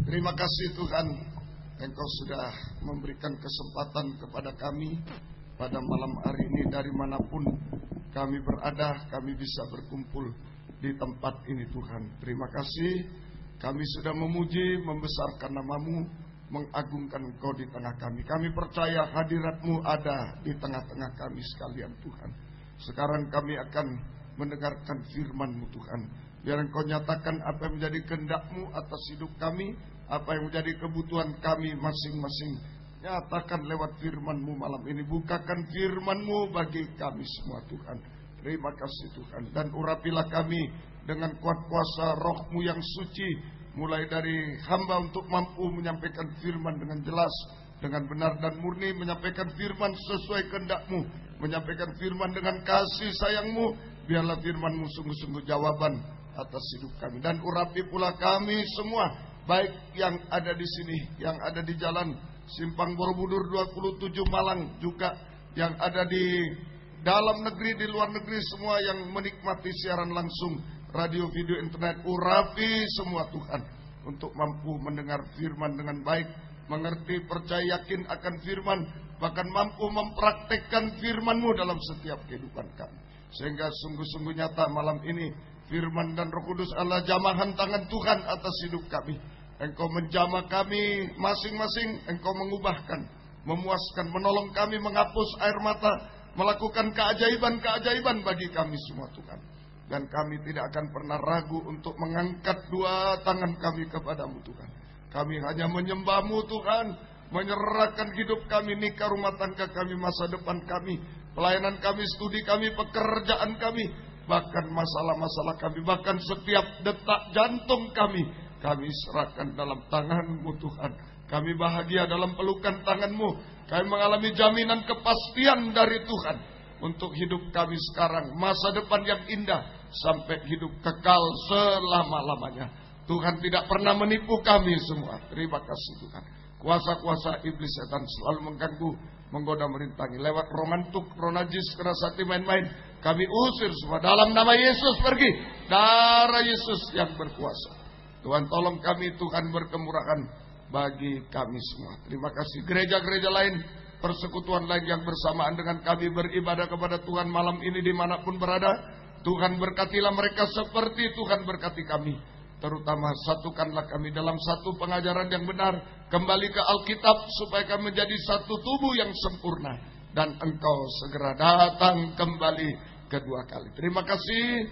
Terima kasih Tuhan, Engkau sudah memberikan kesempatan kepada kami pada malam hari ini. Dari manapun kami berada, kami bisa berkumpul di tempat ini Tuhan. Terima kasih, kami sudah memuji, membesarkan nama-Mu, mengagungkan Engkau di tengah kami. Kami percaya hadirat-Mu ada di tengah-tengah kami sekalian Tuhan. Sekarang kami akan mendengarkan firman-Mu Tuhan. Biar Engkau nyatakan apa yang menjadi kehendak-Mu atas hidup kami, apa yang menjadi kebutuhan kami masing-masing. Nyatakan lewat firman-Mu malam ini. Bukakan firman-Mu bagi kami semua Tuhan. Terima kasih Tuhan. Dan urapilah kami dengan kuat kuasa Roh-Mu yang suci. Mulai dari hamba untuk mampu menyampaikan firman dengan jelas, dengan benar dan murni. Menyampaikan firman sesuai kehendak-Mu. Menyampaikan firman dengan kasih sayang-Mu. Biarlah firman-Mu sungguh-sungguh jawaban atas hidup kami. Dan urapi pula kami semua, baik yang ada di sini, yang ada di jalan Simpang Borobudur 27 Malang, juga yang ada di dalam negeri, di luar negeri, semua yang menikmati siaran langsung radio, video, internet. Urapi semua Tuhan, untuk mampu mendengar firman dengan baik, mengerti, percaya, yakin akan firman, bahkan mampu mempraktekkan firman-Mu dalam setiap kehidupan kami. Sehingga sungguh-sungguh nyata malam ini firman dan Roh Kudus adalah jamahan tangan Tuhan atas hidup kami. Engkau menjamah kami masing-masing. Engkau mengubahkan, memuaskan, menolong kami, menghapus air mata, melakukan keajaiban-keajaiban bagi kami semua Tuhan. Dan kami tidak akan pernah ragu untuk mengangkat dua tangan kami kepadamu Tuhan. Kami hanya menyembah-Mu Tuhan, menyerahkan hidup kami, nikah, rumah tangga kami, masa depan kami, pelayanan kami, studi kami, pekerjaan kami, bahkan masalah-masalah kami, bahkan setiap detak jantung kami serahkan dalam tangan-Mu Tuhan. Kami bahagia dalam pelukan tangan-Mu. Kami mengalami jaminan kepastian dari Tuhan untuk hidup kami sekarang, masa depan yang indah, sampai hidup kekal selama-lamanya. Tuhan tidak pernah menipu kami semua. Terima kasih Tuhan. Kuasa-kuasa iblis setan selalu mengganggu, menggoda, merintangi lewat roh ngantuk, roh najis, keras hati, main-main. Kami usir semua dalam nama Yesus. Pergi, darah Yesus yang berkuasa. Tuhan tolong kami, Tuhan berkemurahan bagi kami semua. Terima kasih. Gereja-gereja lain, persekutuan lain yang bersamaan dengan kami beribadah kepada Tuhan malam ini dimanapun berada, Tuhan berkatilah mereka seperti Tuhan berkati kami. Terutama satukanlah kami dalam satu pengajaran yang benar, kembali ke Alkitab supaya kami menjadi satu tubuh yang sempurna, dan Engkau segera datang kembali kedua kali. Terima kasih,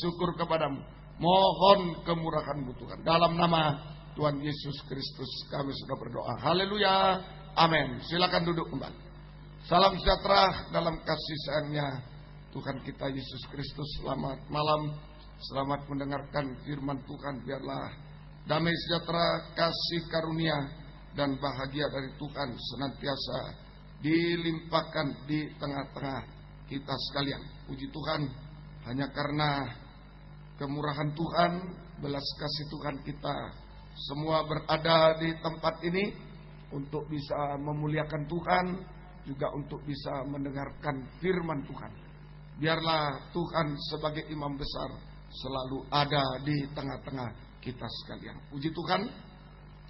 syukur kepadamu. Mohon kemurahan-Mu Tuhan. Dalam nama Tuhan Yesus Kristus kami sudah berdoa. Haleluya, amin. Silakan duduk kembali. Salam sejahtera dalam kasih sayangnya Tuhan kita Yesus Kristus. Selamat malam, selamat mendengarkan firman Tuhan. Biarlah damai sejahtera, kasih karunia, dan bahagia dari Tuhan senantiasa dilimpahkan di tengah-tengah kita sekalian. Puji Tuhan, hanya karena kemurahan Tuhan, belas kasih Tuhan, kita semua berada di tempat ini untuk bisa memuliakan Tuhan, juga untuk bisa mendengarkan firman Tuhan. Biarlah Tuhan sebagai imam besar selalu ada di tengah-tengah kita sekalian. Puji Tuhan,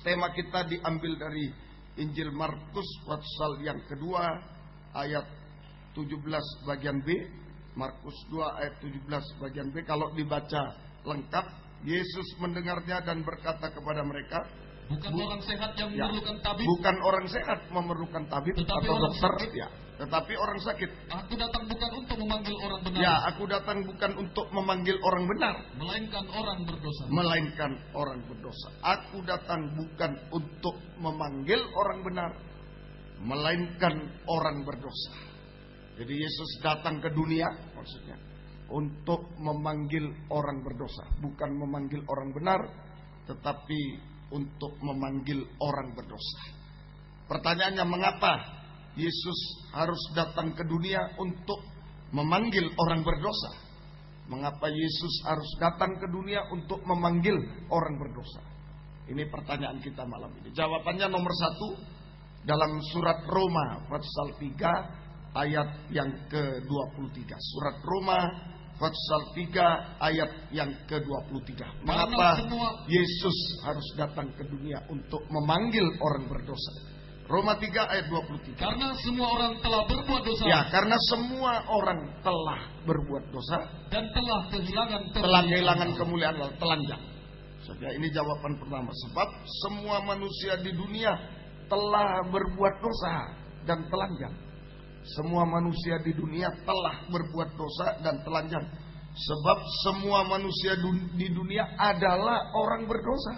tema kita diambil dari Injil Markus pasal yang kedua ayat 17 bagian B. Markus 2 ayat 17 bagian B. Kalau dibaca lengkap, Yesus mendengarnya dan berkata kepada mereka, bukan orang sehat yang memerlukan tabib. Bukan orang sehat memerlukan tabib atau dokter, tetapi orang sakit. Aku datang bukan untuk memanggil orang benar. Aku datang bukan untuk memanggil orang benar, melainkan orang berdosa. Melainkan orang berdosa. Aku datang bukan untuk memanggil orang benar, melainkan orang berdosa. Jadi Yesus datang ke dunia, maksudnya untuk memanggil orang berdosa, bukan memanggil orang benar, tetapi untuk memanggil orang berdosa. Pertanyaannya, mengapa Yesus harus datang ke dunia untuk memanggil orang berdosa? Mengapa Yesus harus datang ke dunia untuk memanggil orang berdosa? Ini pertanyaan kita malam ini. Jawabannya nomor 1 dalam surat Roma pasal 3 ayat yang ke-23. Surat Roma pasal 3 ayat yang ke-23. Mengapa Yesus harus datang ke dunia untuk memanggil orang berdosa? Roma 3 ayat 23. Karena semua orang telah berbuat dosa. Ya, karena semua orang telah berbuat dosa dan telah kehilangan kemuliaan Allah, telanjang. Saja ini jawaban pertama. Sebab semua manusia di dunia telah berbuat dosa dan telanjang. Semua manusia di dunia telah berbuat dosa dan telanjang. Sebab semua manusia di dunia adalah orang berdosa.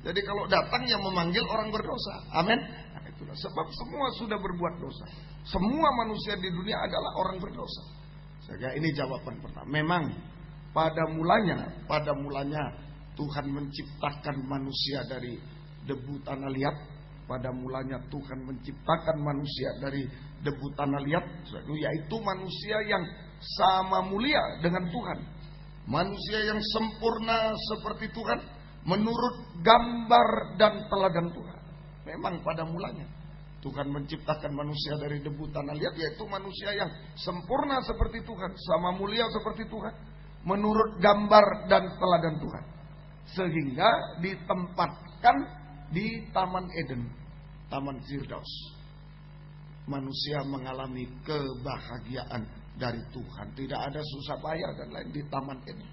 Jadi kalau datang yang memanggil orang berdosa. Amin. Nah, itulah. Sebab semua sudah berbuat dosa. Semua manusia di dunia adalah orang berdosa. Sehingga ini jawaban pertama. Memang pada mulanya Tuhan menciptakan manusia dari debu tanah liat. Pada mulanya Tuhan menciptakan manusia dari debu tanah liat, yaitu manusia yang sama mulia dengan Tuhan, manusia yang sempurna seperti Tuhan, menurut gambar dan teladan Tuhan. Memang pada mulanya Tuhan menciptakan manusia dari debu tanah liat, yaitu manusia yang sempurna seperti Tuhan, sama mulia seperti Tuhan, menurut gambar dan teladan Tuhan, sehingga ditempatkan di Taman Eden, Taman Firdaus. Manusia mengalami kebahagiaan dari Tuhan. Tidak ada susah payah dan lain di Taman Eden.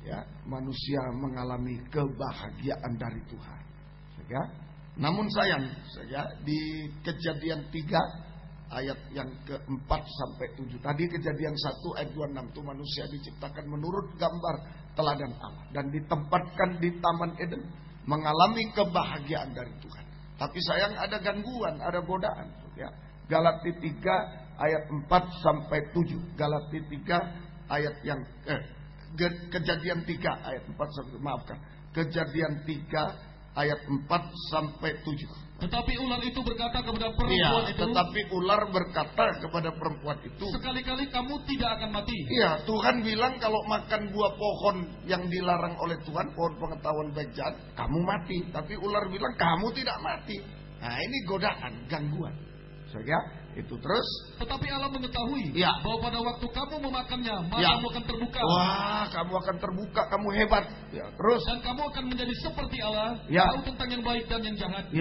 Ya, manusia mengalami kebahagiaan dari Tuhan. Ya. Namun sayang, di Kejadian 3 ayat yang ke-4 sampai 7. Tadi Kejadian 1 ayat 26 itu manusia diciptakan menurut gambar teladan Allah dan ditempatkan di Taman Eden, mengalami kebahagiaan dari Tuhan. Tapi sayang ada gangguan, ada godaan. Ya. Galati 3 ayat 4 sampai 7. Galati 3 ayat yang Kejadian 3 ayat 4 sampai, maafkan. Kejadian 3 ayat 4 sampai 7. Tetapi ular itu berkata kepada perempuan itu. Tetapi ular berkata kepada perempuan itu, sekali-kali kamu tidak akan mati. Iya, Tuhan bilang kalau makan buah pohon yang dilarang oleh Tuhan, pohon pengetahuan baik jahat, kamu mati. Tapi ular bilang kamu tidak mati. Nah, ini godaan, gangguan. Itu terus. Tetapi Allah mengetahui bahwa pada waktu kamu memakannya, matamu akan terbuka. Wah, kamu akan terbuka, kamu hebat. Ya, terus. Dan kamu akan menjadi seperti Allah, tahu tentang yang baik dan yang jahat.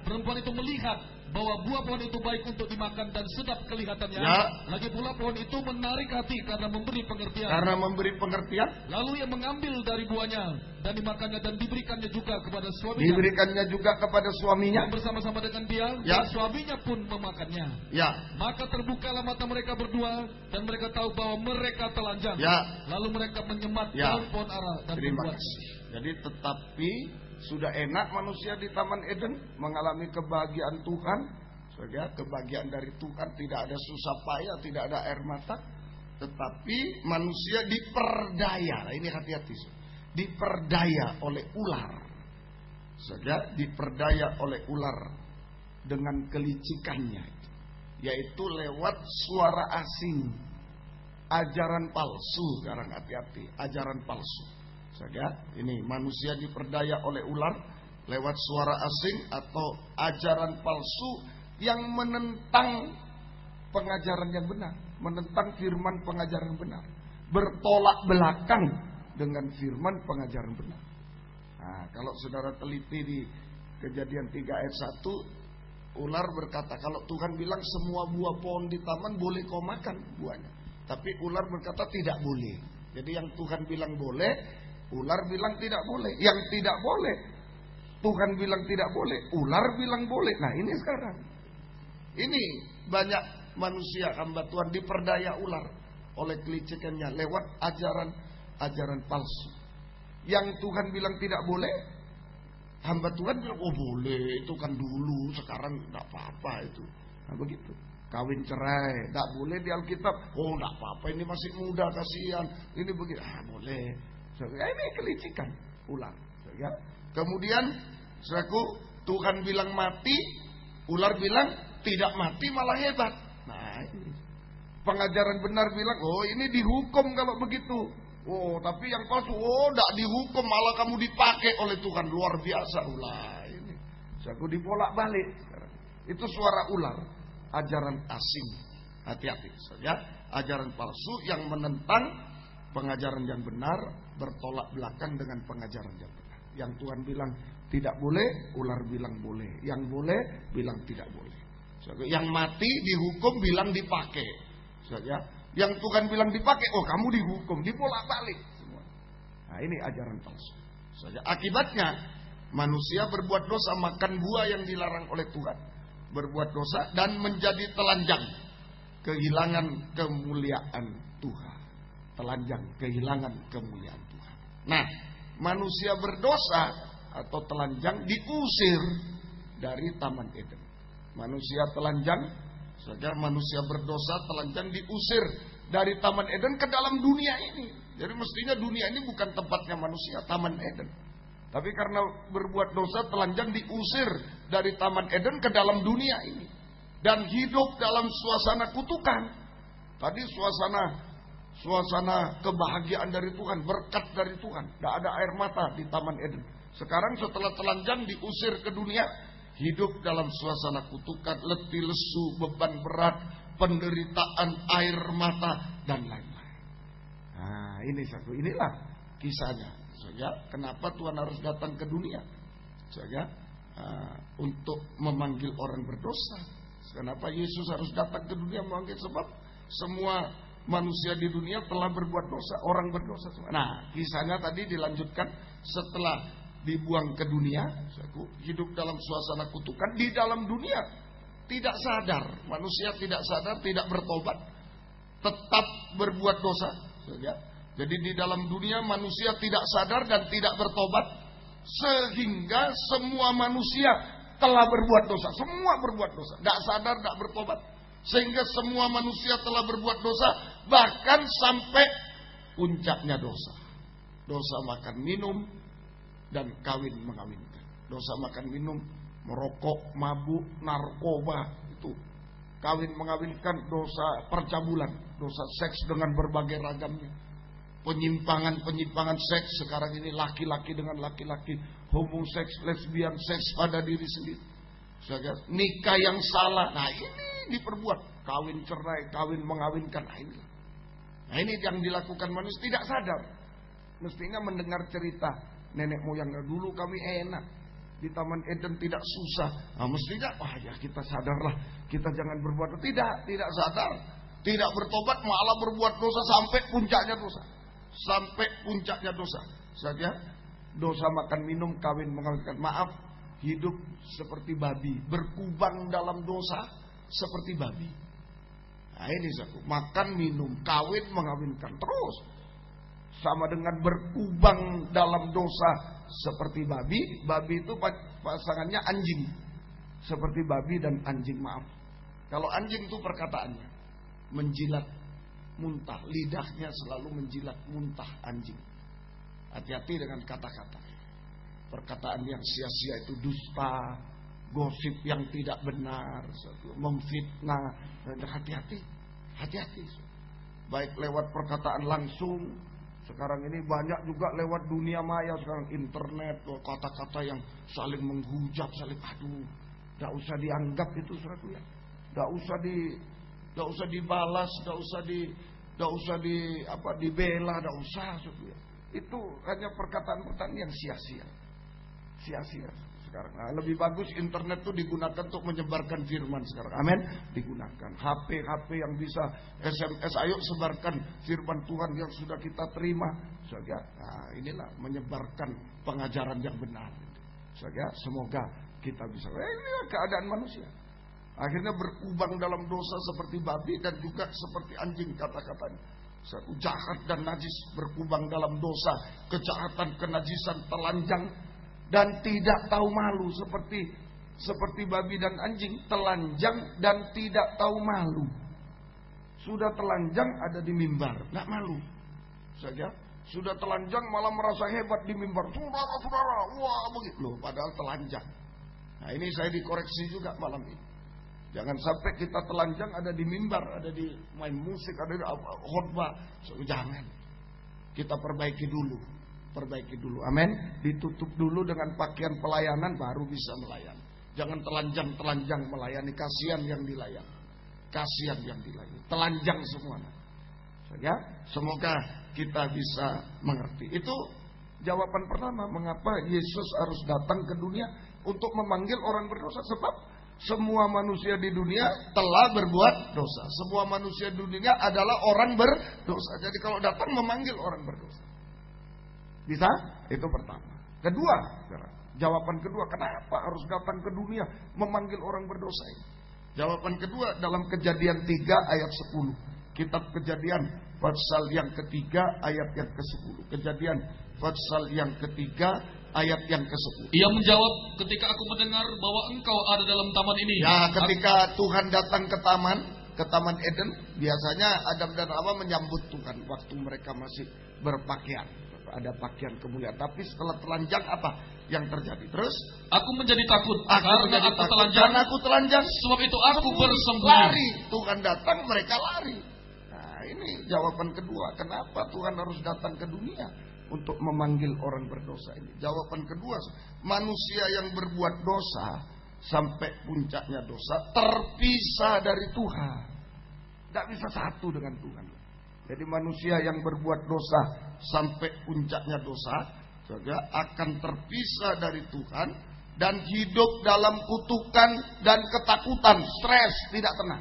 Perempuan itu melihat bahwa buah pohon itu baik untuk dimakan dan sedap kelihatannya. Lagi pula pohon itu menarik hati karena memberi pengertian. Lalu ia mengambil dari buahnya dan dimakannya dan diberikannya juga kepada suaminya. Dan bersama-sama dengan dia, dan suaminya pun memakannya. Maka terbukalah mata mereka berdua dan mereka tahu bahwa mereka telanjang. Lalu mereka menyemat daun pohon ara dan berbuat. Jadi tetapi sudah enak manusia di Taman Eden, mengalami kebahagiaan Tuhan. Kebahagiaan dari Tuhan, tidak ada susah payah, tidak ada air mata. Tetapi manusia diperdaya. Ini hati-hati, diperdaya oleh ular. Diperdaya oleh ular dengan kelicikannya, yaitu lewat suara asing, ajaran palsu. Sekarang hati-hati, ajaran palsu. Ini manusia diperdaya oleh ular lewat suara asing atau ajaran palsu yang menentang pengajaran yang benar, menentang firman pengajaran benar, bertolak belakang dengan firman pengajaran benar. Nah, kalau saudara teliti di Kejadian 3 ayat 1, ular berkata, kalau Tuhan bilang semua buah pohon di taman boleh kau makan buahnya, tapi ular berkata tidak boleh. Jadi yang Tuhan bilang boleh, ular bilang tidak boleh. Yang tidak boleh, Tuhan bilang tidak boleh, ular bilang boleh. Nah, ini sekarang. Ini banyak manusia hamba Tuhan diperdaya ular oleh kelicikannya lewat ajaran palsu. Yang Tuhan bilang tidak boleh, hamba Tuhan bilang oh boleh, itu kan dulu, sekarang tidak apa-apa itu. Nah, begitu. Kawin cerai, tidak boleh di Alkitab. Oh tidak apa-apa, ini masih muda, kasihan. Ini begitu, boleh. Ini kelicikan ular. Kemudian Tuhan bilang mati, ular bilang tidak mati malah hebat. Nah, ini pengajaran benar bilang oh ini dihukum kalau begitu. Oh tapi yang palsu, oh tidak dihukum, malah kamu dipakai oleh Tuhan. Luar biasa ular ini. Dibolak balik. Itu suara ular, ajaran asing. Hati-hati. Ajaran palsu yang menentang pengajaran yang benar bertolak belakang dengan pengajaran yang benar. Yang Tuhan bilang tidak boleh, ular bilang boleh. Yang boleh, bilang tidak boleh. Yang mati dihukum bilang dipakai. Yang Tuhan bilang dipakai, oh kamu dihukum, dibolak-balik semua. Nah, ini ajaran palsu. Akibatnya manusia berbuat dosa, makan buah yang dilarang oleh Tuhan, berbuat dosa dan menjadi telanjang, kehilangan kemuliaan Tuhan. Telanjang, kehilangan kemuliaan Tuhan. Nah, manusia berdosa atau telanjang diusir dari Taman Eden. Manusia telanjang, manusia berdosa telanjang diusir dari Taman Eden ke dalam dunia ini. Jadi mestinya dunia ini bukan tempatnya manusia, Taman Eden. Tapi karena berbuat dosa, telanjang diusir dari Taman Eden ke dalam dunia ini. Dan hidup dalam suasana kutukan. Tadi suasana kebahagiaan dari Tuhan, berkat dari Tuhan. Tidak ada air mata di Taman Eden. Sekarang setelah telanjang diusir ke dunia, hidup dalam suasana kutukan, letih lesu, beban berat, penderitaan, air mata, dan lain-lain. Nah, inilah kisahnya. Kenapa Tuhan harus datang ke dunia? Untuk memanggil orang berdosa. Kenapa Yesus harus datang ke dunia memanggil? Sebab semua manusia di dunia telah berbuat dosa, orang berdosa semua. Nah, kisahnya tadi dilanjutkan setelah dibuang ke dunia, hidup dalam suasana kutukan di dalam dunia, tidak sadar, manusia tidak sadar, tidak bertobat, tetap berbuat dosa. Jadi di dalam dunia manusia tidak sadar dan tidak bertobat, sehingga semua manusia telah berbuat dosa, semua berbuat dosa, tidak sadar, tidak bertobat. Sehingga semua manusia telah berbuat dosa, bahkan sampai puncaknya dosa. Dosa makan minum dan kawin mengawinkan. Dosa makan minum, merokok, mabuk, narkoba, itu kawin mengawinkan, dosa percabulan, dosa seks dengan berbagai ragamnya. Penyimpangan seks sekarang ini, laki-laki dengan laki-laki, homoseks, lesbian, seks pada diri sendiri. Nikah yang salah, nah ini diperbuat, kawin cerai, kawin mengawinkan, nah ini yang dilakukan manusia tidak sadar. Mestinya mendengar cerita nenek moyang dulu kami enak di Taman Eden, tidak susah. Nah, mestinya ya kita sadarlah, kita jangan berbuat. Tidak sadar, tidak bertobat, malah berbuat dosa sampai puncaknya dosa. Sampai puncaknya dosa. Dosa makan minum, kawin mengawinkan. Maaf, hidup seperti babi, berkubang dalam dosa seperti babi. Nah ini makan minum, kawin mengawinkan terus, sama dengan berkubang dalam dosa seperti babi. Babi itu pasangannya anjing, seperti babi dan anjing. Maaf, kalau anjing itu perkataannya menjilat muntah, lidahnya selalu menjilat muntah anjing. Hati-hati dengan kata-kata. Perkataan yang sia-sia itu dusta, gosip yang tidak benar, memfitnah. Hati-hati. Baik lewat perkataan langsung. Sekarang ini banyak juga lewat dunia maya, sekarang internet, kata-kata yang saling menghujat, saling tidak usah dianggap itu sesuatu ya. Tidak usah dibalas, tidak usah dibela, tidak usah. Itu hanya perkataan-perkataan yang sia-sia sekarang. Nah, lebih bagus internet itu digunakan untuk menyebarkan firman sekarang. Amin. Digunakan HP yang bisa SMS, ayo sebarkan firman Tuhan yang sudah kita terima. Nah, inilah menyebarkan pengajaran yang benar. Semoga kita bisa. Inilah keadaan manusia. Akhirnya berkubang dalam dosa seperti babi dan juga seperti anjing, kata-katanya. Jahat dan najis, berkubang dalam dosa, kejahatan, kenajisan, telanjang dan tidak tahu malu, seperti babi dan anjing, telanjang dan tidak tahu malu. Sudah telanjang ada di mimbar, nggak malu. Sudah telanjang malah merasa hebat di mimbar. Saudara, wah begitu loh, padahal telanjang. Nah ini saya dikoreksi juga malam ini. Jangan sampai kita telanjang ada di mimbar, ada di main musik, ada di khotbah. Jangan. Kita perbaiki dulu. Amin. Ditutup dulu dengan pakaian pelayanan, baru bisa melayani. Jangan telanjang melayani. Kasihan yang dilayani. Telanjang semua. Semoga kita bisa mengerti. Itu jawaban pertama mengapa Yesus harus datang ke dunia untuk memanggil orang berdosa. Sebab semua manusia di dunia telah berbuat dosa. Semua manusia di dunia adalah orang berdosa. Jadi kalau datang memanggil orang berdosa. Bisa? Itu pertama. Kedua, jawaban kedua, kenapa harus datang ke dunia memanggil orang berdosa ini? Jawaban kedua dalam Kejadian 3 ayat 10. Kitab Kejadian pasal yang ketiga ayat yang ke-10. Kejadian pasal yang ketiga ayat yang ke-10. Ia menjawab, ketika aku mendengar bahwa engkau ada dalam taman ini. Ya, ketika Tuhan datang ke Taman Eden, biasanya Adam dan Hawa menyambut Tuhan waktu mereka masih berpakaian. Ada pakaian kemuliaan. Tapi setelah telanjang apa yang terjadi? Terus aku menjadi takut karena aku telanjang. Sebab itu aku bersembunyi. Lari. Tuhan datang, mereka lari. Nah, ini jawaban kedua. Kenapa Tuhan harus datang ke dunia untuk memanggil orang berdosa ini? Jawaban kedua, manusia yang berbuat dosa sampai puncaknya dosa terpisah dari Tuhan. Tidak bisa satu dengan Tuhan. Jadi manusia yang berbuat dosa sampai puncaknya dosa juga akan terpisah dari Tuhan dan hidup dalam kutukan dan ketakutan, stres, tidak tenang.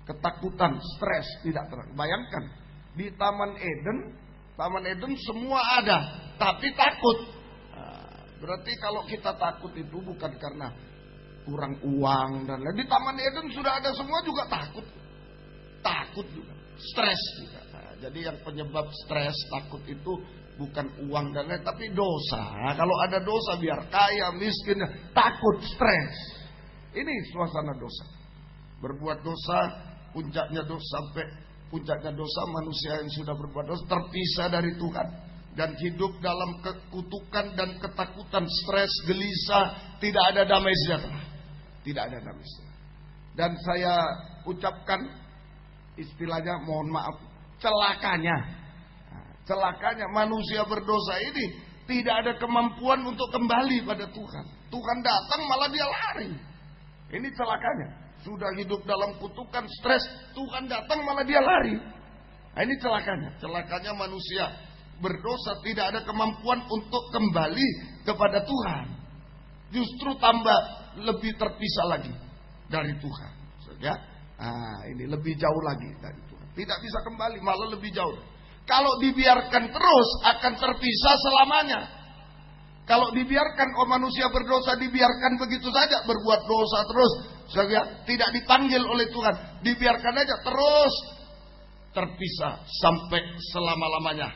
Ketakutan, stres, tidak tenang. Bayangkan di Taman Eden semua ada, tapi takut. Nah, berarti kalau kita takut itu bukan karena kurang uang dan lain. Di Taman Eden sudah ada semua juga takut juga. Stres juga. Nah, jadi yang penyebab stres, takut itu bukan uang dan lain, tapi dosa. Kalau ada dosa, biar kaya, miskin, takut, stres. Ini suasana dosa. Berbuat dosa, puncaknya dosa, sampai puncaknya dosa, manusia yang sudah berbuat dosa terpisah dari Tuhan dan hidup dalam kekutukan dan ketakutan, stres, gelisah, tidak ada damai sejahtera. Tidak ada damai sejahtera. Dan saya ucapkan istilahnya, mohon maaf, celakanya manusia berdosa ini tidak ada kemampuan untuk kembali pada Tuhan. Tuhan datang malah dia lari. Ini celakanya. Sudah hidup dalam kutukan, stres, Tuhan datang malah dia lari. Nah, ini celakanya manusia berdosa tidak ada kemampuan untuk kembali kepada Tuhan. Justru tambah lebih terpisah lagi dari Tuhan. Ya. Nah, ini lebih jauh lagi dari Tuhan. Tidak bisa kembali, malah lebih jauh. Kalau dibiarkan terus akan terpisah selamanya. Kalau dibiarkan manusia berdosa, dibiarkan begitu saja berbuat dosa terus, tidak dipanggil oleh Tuhan, dibiarkan aja terus terpisah sampai selama-lamanya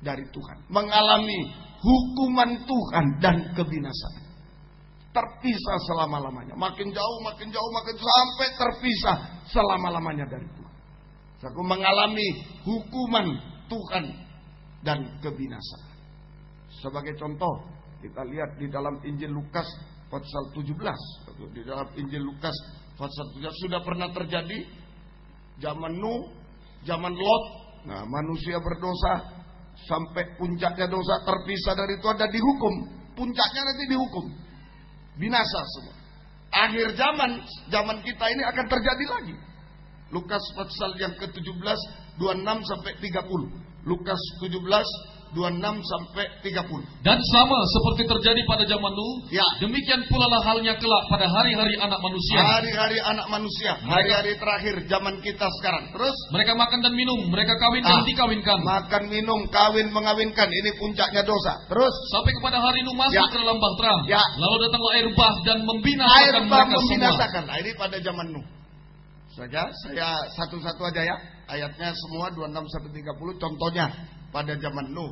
dari Tuhan, mengalami hukuman Tuhan dan kebinasaan. Terpisah selama-lamanya, makin jauh sampai terpisah selama-lamanya dari Tuhan. Aku mengalami hukuman Tuhan dan kebinasaan. Sebagai contoh, kita lihat di dalam Injil Lukas pasal 17. Di dalam Injil Lukas pasal 17 sudah pernah terjadi zaman Nuh, zaman Lot. Nah, manusia berdosa sampai puncaknya dosa, terpisah dari Tuhan dan dihukum. Puncaknya nanti dihukum, binasa semua. Akhir zaman kita ini akan terjadi lagi. Lukas pasal yang ke-17 26 sampai 30. Lukas 17 26 sampai 30. Dan sama seperti terjadi pada zaman Nuh, ya, demikian pula lah halnya kelak pada hari-hari anak manusia. Hari-hari anak manusia, hari-hari terakhir zaman kita sekarang. Terus mereka makan dan minum, mereka kawin dan dikawinkan. Makan, minum, kawin, mengawinkan, ini puncaknya dosa. Terus sampai kepada hari Nuh masuk ke dalam bahtera. Ya. Lalu datanglah air bah dan membinasakan mereka semua. Nah, ini pada zaman Nuh. Saja saya satu-satu aja ya. Ayatnya semua 26 sampai 30. Contohnya pada zaman Nuh,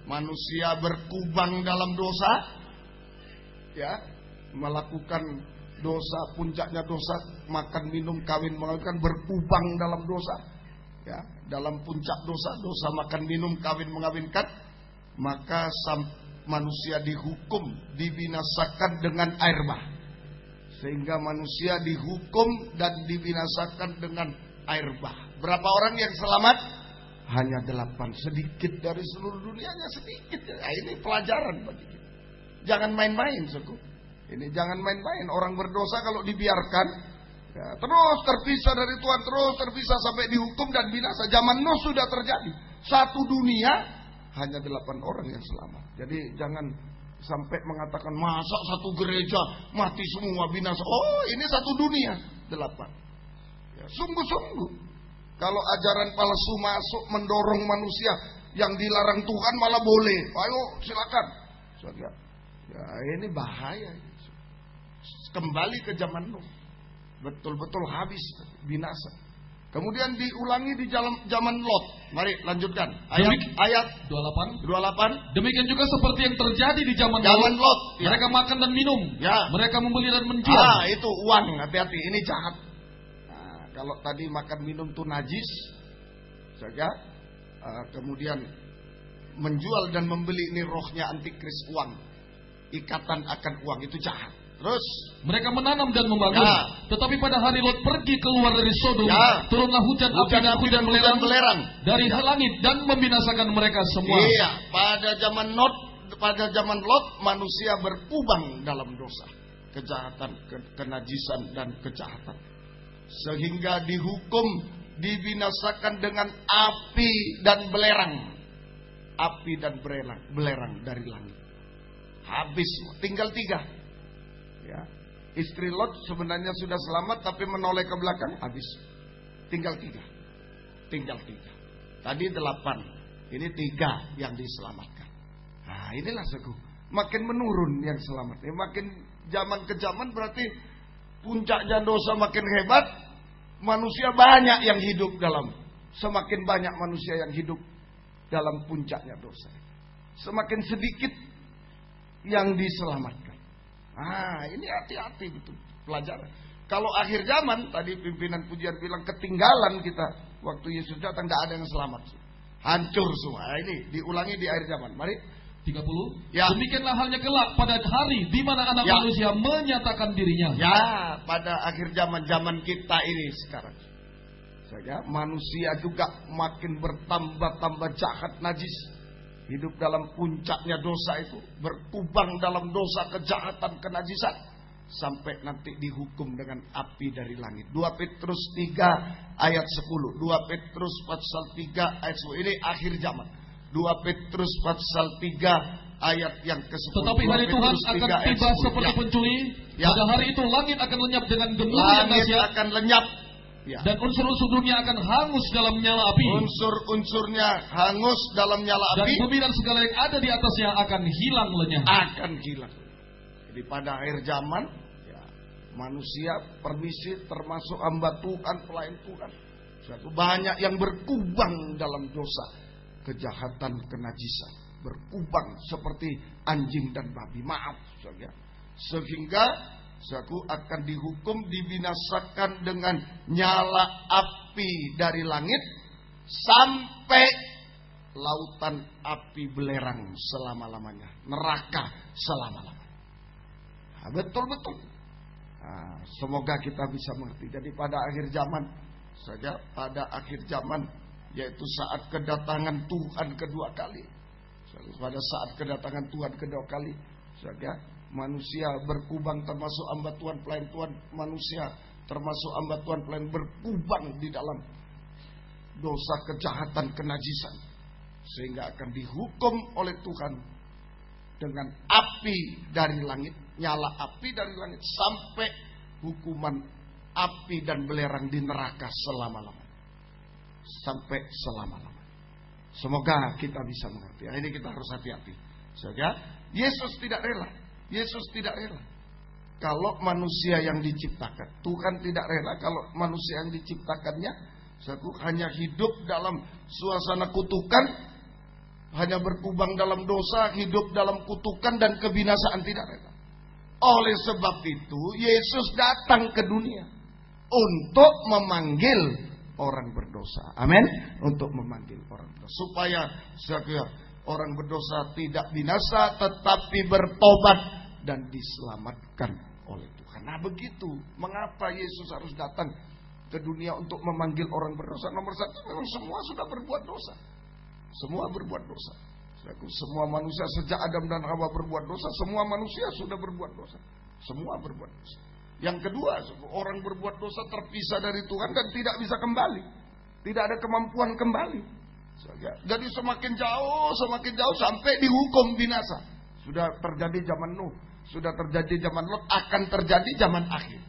manusia berkubang dalam dosa, ya, melakukan dosa, puncaknya dosa, makan, minum, kawin, mengawinkan, berkubang dalam dosa, ya, dalam puncak dosa, makan, minum, kawin, mengawinkan, maka manusia dihukum, dibinasakan dengan air bah, sehingga manusia dihukum dan dibinasakan dengan air bah. Berapa orang yang selamat? Hanya 8, sedikit dari seluruh dunianya, sedikit. Nah, ini pelajaran bagi kita. Jangan main-main, suku. Ini jangan main-main. Orang berdosa kalau dibiarkan, Ya, terus terpisah dari Tuhan, terus terpisah sampai dihukum dan binasa. Zaman Nuh sudah terjadi. Satu dunia hanya 8 orang yang selamat. Jadi jangan sampai mengatakan masa satu gereja mati semua binasa. Oh, ini satu dunia 8. Ya, sungguh-sungguh kalau ajaran palsu masuk mendorong manusia yang dilarang Tuhan malah boleh. Ayo silakan. Ya, ini bahaya. Kembali ke zaman Nuh. Betul-betul habis, binasa. Kemudian diulangi di zaman Lot. Mari lanjutkan. Ayat 28. Demikian juga seperti yang terjadi di zaman Lot. Ya. Mereka makan dan minum. Ya. Mereka membeli dan menjual. Itu uang. Hati-hati, ini jahat. Nah, kalau tadi makan minum itu najis, saja. Kemudian menjual dan membeli ini rohnya antikris, uang. Ikatan akan uang, itu jahat. Terus mereka menanam dan membangun. Tetapi pada hari Lot pergi keluar dari Sodom, turunlah hujan api dan belerang dari langit dan membinasakan mereka semua. Iya, pada zaman Lot manusia berkubang dalam dosa, kejahatan, kenajisan dan kejahatan. Sehingga dihukum, dibinasakan dengan api dan belerang. Api dan belerang dari langit. Habis, tinggal 3. Ya. Istri Lot sebenarnya sudah selamat, tapi menoleh ke belakang, habis. Tinggal 3. Tadi 8, ini 3 yang diselamatkan. Nah, inilah suku. Makin menurun yang selamat. Makin zaman ke zaman berarti puncaknya dosa makin hebat. Manusia banyak yang hidup semakin banyak manusia yang hidup dalam puncaknya dosa. Semakin sedikit yang diselamatkan. Ini hati-hati betul pelajaran. Kalau akhir zaman, tadi pimpinan pujian bilang ketinggalan kita. Waktu Yesus datang tidak ada yang selamat. Hancur semua. Ini diulangi di akhir zaman. Mari 30. Ya. Demikianlah halnya kelak pada hari di mana anak manusia menyatakan dirinya. Ya, pada akhir zaman kita ini sekarang. Manusia juga makin bertambah jahat, najis. Hidup dalam puncaknya dosa itu, berkubang dalam dosa, kejahatan, kenajisan, sampai nanti dihukum dengan api dari langit. 2 Petrus 3 ayat 10. 2 Petrus pasal 3 ayat 10. Ini akhir zaman. 2 Petrus pasal 3 ayat yang ke-10. Tetapi hari Tuhan akan tiba seperti pencuri. Pada hari itu langit akan lenyap dengan gemuruh yang dahsyat. Langit akan lenyap. Dan unsur-unsur dunia akan hangus dalam nyala api. Unsur-unsurnya hangus dalam nyala api. Dan bumi dan segala yang ada di atasnya akan hilang lenyap. Akan hilang. Jadi pada akhir zaman, manusia permisi termasuk hamba Tuhan, pelayan Tuhan. Banyak yang berkubang dalam dosa, kejahatan, kenajisan. Berkubang seperti anjing dan babi. Maaf, saudara. Sehingga akan dihukum, dibinasakan dengan nyala api dari langit sampai lautan api belerang selama-lamanya, neraka selama-lamanya. Betul-betul. Semoga kita bisa mengerti. Jadi pada akhir zaman yaitu saat kedatangan Tuhan kedua kali. Pada saat kedatangan Tuhan kedua kali, manusia berkubang, termasuk hamba Tuhan, pelayan Tuhan. Manusia termasuk hamba Tuhan, pelayan, berkubang di dalam dosa, kejahatan, kenajisan, sehingga akan dihukum oleh Tuhan dengan api dari langit, nyala api dari langit, sampai hukuman api dan belerang di neraka selama-lamanya. Sampai selama-lamanya. Semoga kita bisa mengerti. Ini kita harus hati-hati. Yesus tidak rela. Yesus tidak rela kalau manusia yang diciptakan. Tuhan tidak rela kalau manusia yang diciptakannya hanya hidup dalam suasana kutukan, hanya berkubang dalam dosa, hidup dalam kutukan dan kebinasaan. Tidak rela. Oleh sebab itu Yesus datang ke dunia untuk memanggil orang berdosa. Amin. Untuk memanggil orang berdosa, supaya orang berdosa tidak binasa, tetapi bertobat dan diselamatkan oleh Tuhan. Nah begitu, mengapa Yesus harus datang ke dunia untuk memanggil orang berdosa? Nomor 1, memang semua sudah berbuat dosa. Semua berbuat dosa. Semua manusia sejak Adam dan Hawa berbuat dosa. Semua manusia sudah berbuat dosa. Semua berbuat dosa. Yang kedua, orang berbuat dosa terpisah dari Tuhan dan tidak bisa kembali. Tidak ada kemampuan kembali. Jadi semakin jauh sampai dihukum binasa. Sudah terjadi zaman Nuh, sudah terjadi zaman Lot, akan terjadi zaman akhir.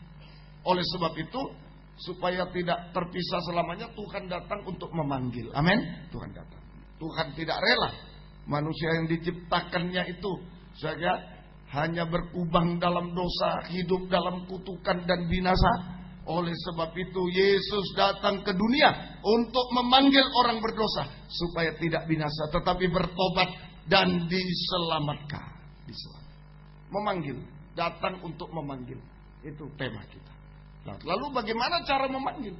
Oleh sebab itu, supaya tidak terpisah selamanya, Tuhan datang untuk memanggil. Amin. Tuhan datang. Tuhan tidak rela manusia yang diciptakannya itu saja hanya berkubang dalam dosa, hidup dalam kutukan dan binasa. Oleh sebab itu Yesus datang ke dunia untuk memanggil orang berdosa supaya tidak binasa tetapi bertobat dan diselamatkan. Memanggil, datang untuk memanggil. Itu tema kita. Lalu bagaimana cara memanggil?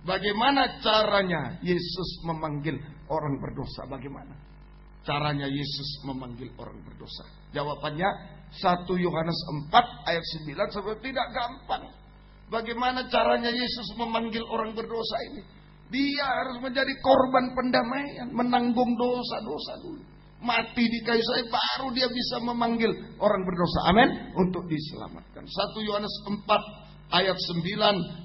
Bagaimana caranya Yesus memanggil orang berdosa? Bagaimana caranya Yesus memanggil orang berdosa? Jawabannya 1 Yohanes 4 ayat 9 sebab tidak gampang. Bagaimana caranya Yesus memanggil orang berdosa ini? Dia harus menjadi korban pendamaian, menanggung dosa-dosa dulu. Mati di kayu salib baru dia bisa memanggil orang berdosa. Amin. Untuk diselamatkan. 1 Yohanes 4 ayat 9